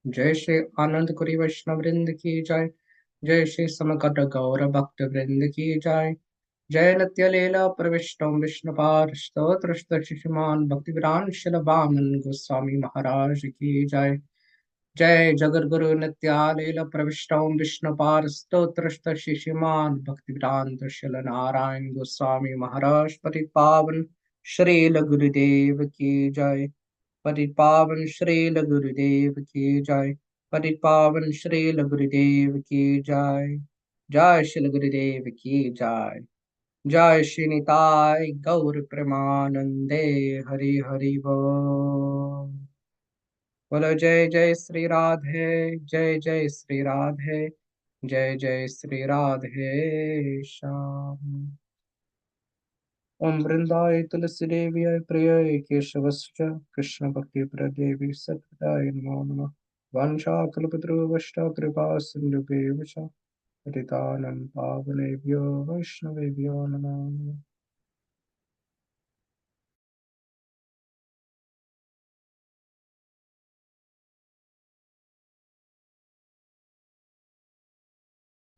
जय श्री आनंद कुरी वैष्णव वृंद की जय। जय श्री समकट गौर भक्त वृंद की जय। जय नित्य लीला प्रविष्टम विष्णुपाद स्तोत्र शिशुमान भक्तिविरान शिल वामन गोस्वामी महाराज की जय। जय जगत गुरु नित्यालीला प्रविष्टम विष्णुपाद स्तोत्र शिशुमान भक्तिविरान शिल नारायण गोस्वामी महाराज पति पावन श्रील गुरुदेव की जय। पति पावन श्रील गुरुदेव की जय। पति पावन श्रील गुरुदेव की जय। जय श्री गुरुदेव की जय। जय श्री निताय गौर प्रेमानंदे हरि हरि बोल। बोलो जय जय श्री राधे जय जय श्री राधे जय जय श्री राधे श्याम। ओम वृंदाय तुलसी देवी प्रिय केशवश्च कृष्ण भक्ति प्रदेवी सत्पदाय नमो नमः। वाञ्छाकल्पतरुश्च कृपा सिन्धुभ्येव च पतितानां पावनेभ्यो वैष्णवेभ्यो नमो नमः।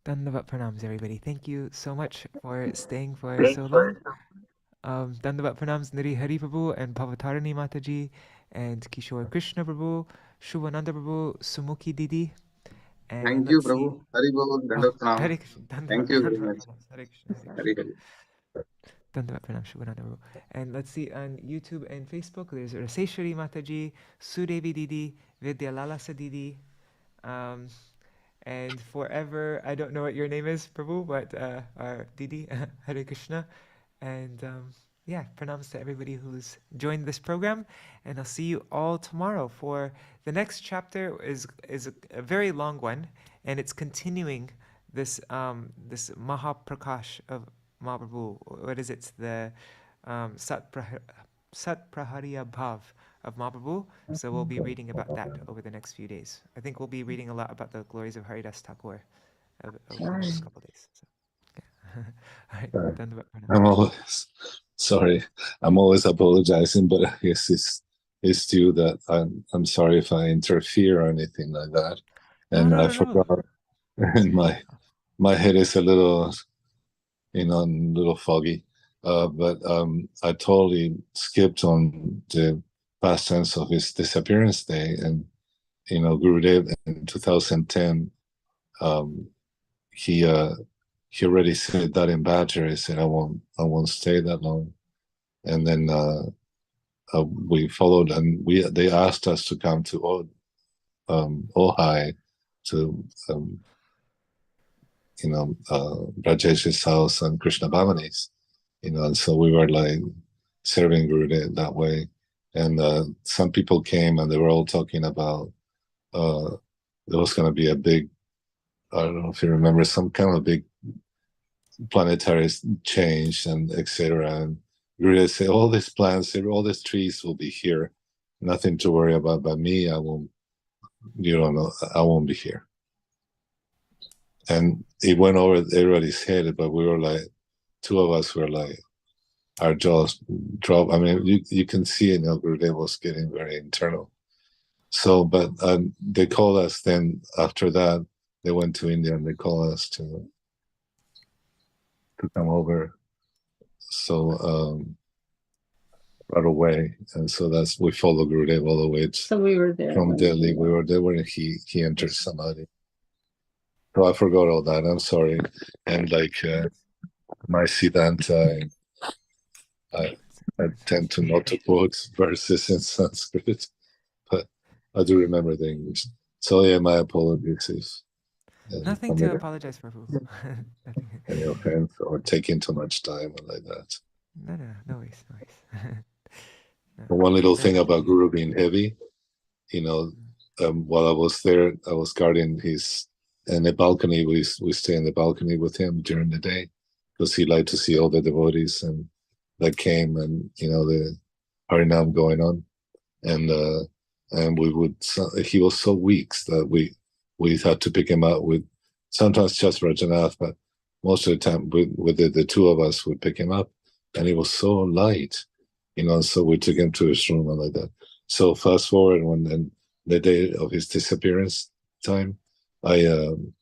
Dandavat pranams, everybody. Thank you so much for staying for so long. Dandavat pranams Niri Hari Prabhu and Bhavatarani Mataji and Kishore Krishna Prabhu, Shubhananda Prabhu, Sumukhi Didi. And Thank you, let's see. Prabhu. Hari Bol, Oh, Dandavat Pranam. Hare Krishna. Thank you very much. Hare Krishna. Hare Hari Krishna. Hari. Dandavat pranam Shubhananda Prabhu. And let's see, on YouTube and Facebook, there's Raseshwari Mataji, Sudevi Didi, Vidya Lalasa Didi, and forever, I don't know what your name is, Prabhu, but our Didi, Hare Krishna. And yeah, pranams to everybody who's joined this program. And I'll see you all tomorrow for the next chapter is a very long one, and it's continuing this this Mahaprakash of Mahaprabhu. What is it? The Satprahariya Bhav of Mahaprabhu. So we'll be reading about that over the next few days. I think we'll be reading a lot about the glories of Haridas Thakur over the next couple of days. So, yeah. All right, Dandavat pranam. I'm always sorry. I'm always apologizing, but I guess it's due that I'm sorry if I interfere or anything like that. And No. I forgot. And my head is a little, a little foggy. But I totally skipped on the past tense of his disappearance day, and Gurudeva in 2010, he already said that in Badger. He said, I won't stay that long. And then we followed, and they asked us to come to Ojai to Rajesh's house and Krishna Bhavani's, and so we were like serving Gurudev that way. And some people came and they were all talking about there was going to be a big, I don't know if you remember, some kind of big planetary change and etc. And Gurudev said, all these plants, all these trees will be here. Nothing to worry about. But me, I won't, I won't be here. And it went over everybody's head, but we were like, two of us were like, our jaws drop. I mean, you can see it now. Gurudeva was getting very internal. So, but they called us then. After that, they went to India and they called us to come over. So right away, and so we followed Gurudeva all the way. So we were there from Delhi. We were there when he entered Samadhi. So I forgot all that. I'm sorry. And like my Siddhanta, I tend to not to quote verses in Sanskrit, but I do remember the English. So yeah, my apologies. Nothing to apologize for, Prabhu. Any offense or taking too much time or like that. No worries. No. One little thing about Guru being heavy, while I was there, I was guarding in the balcony. We stay in the balcony with him during the day because he liked to see all the devotees and that came and the Harinam going on, and he was so weak that we had to pick him up with sometimes just Rajanath, but most of the time with the two of us would pick him up, and he was so light, so we took him to his room and like that. So fast forward when the day of his disappearance time, everything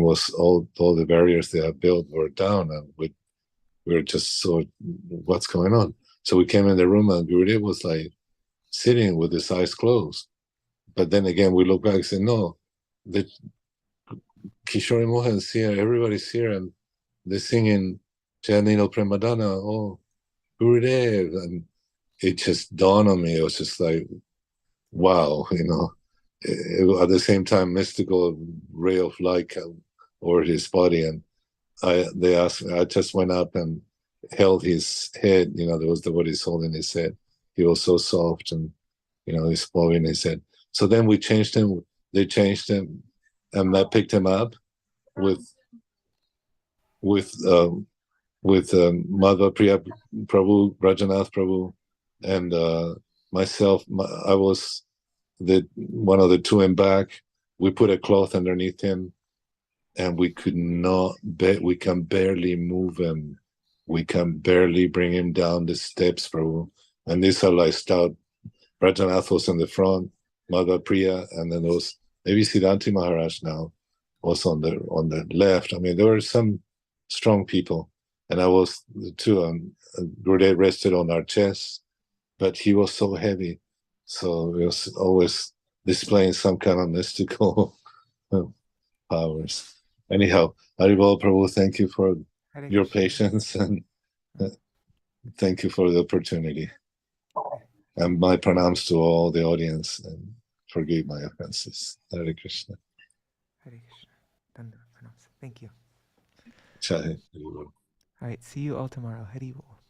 was all the barriers they had built were down, and we were just so, what's going on? So we came in the room and Gurudeva was like sitting with his eyes closed. But then again, we look back and say, no, the Kishore Mohan's here, everybody's here, and they're singing Janino Premadana, oh, Gurudev. And it just dawned on me. It was just like, wow, at the same time, mystical ray of light over his body. And they asked me, I just went up and held his head, there was devotees holding his head. He was so soft and, he's blowing his head. So then we changed him, they changed him, and I picked him up with Madhva Priya Prabhu, Rajanath Prabhu, and myself. I was one of the two in back. We put a cloth underneath him, and we can barely move him. We can barely bring him down the steps, Prabhu. And these are like stout. Rajanath was in the front, Madhva Priya, and then there was maybe Siddhanti Maharaj now was on the left. I mean, there were some strong people, and I was too. Gurudev rested on our chests, but he was so heavy, so he was always displaying some kind of mystical powers. Anyhow, Haribol Prabhu, thank you for your patience and thank you for the opportunity. And my pranams to all the audience and forgive my offenses. Hare Krishna. Hare Krishna. Thank you. Jai. All right, see you all tomorrow. Hare Bol.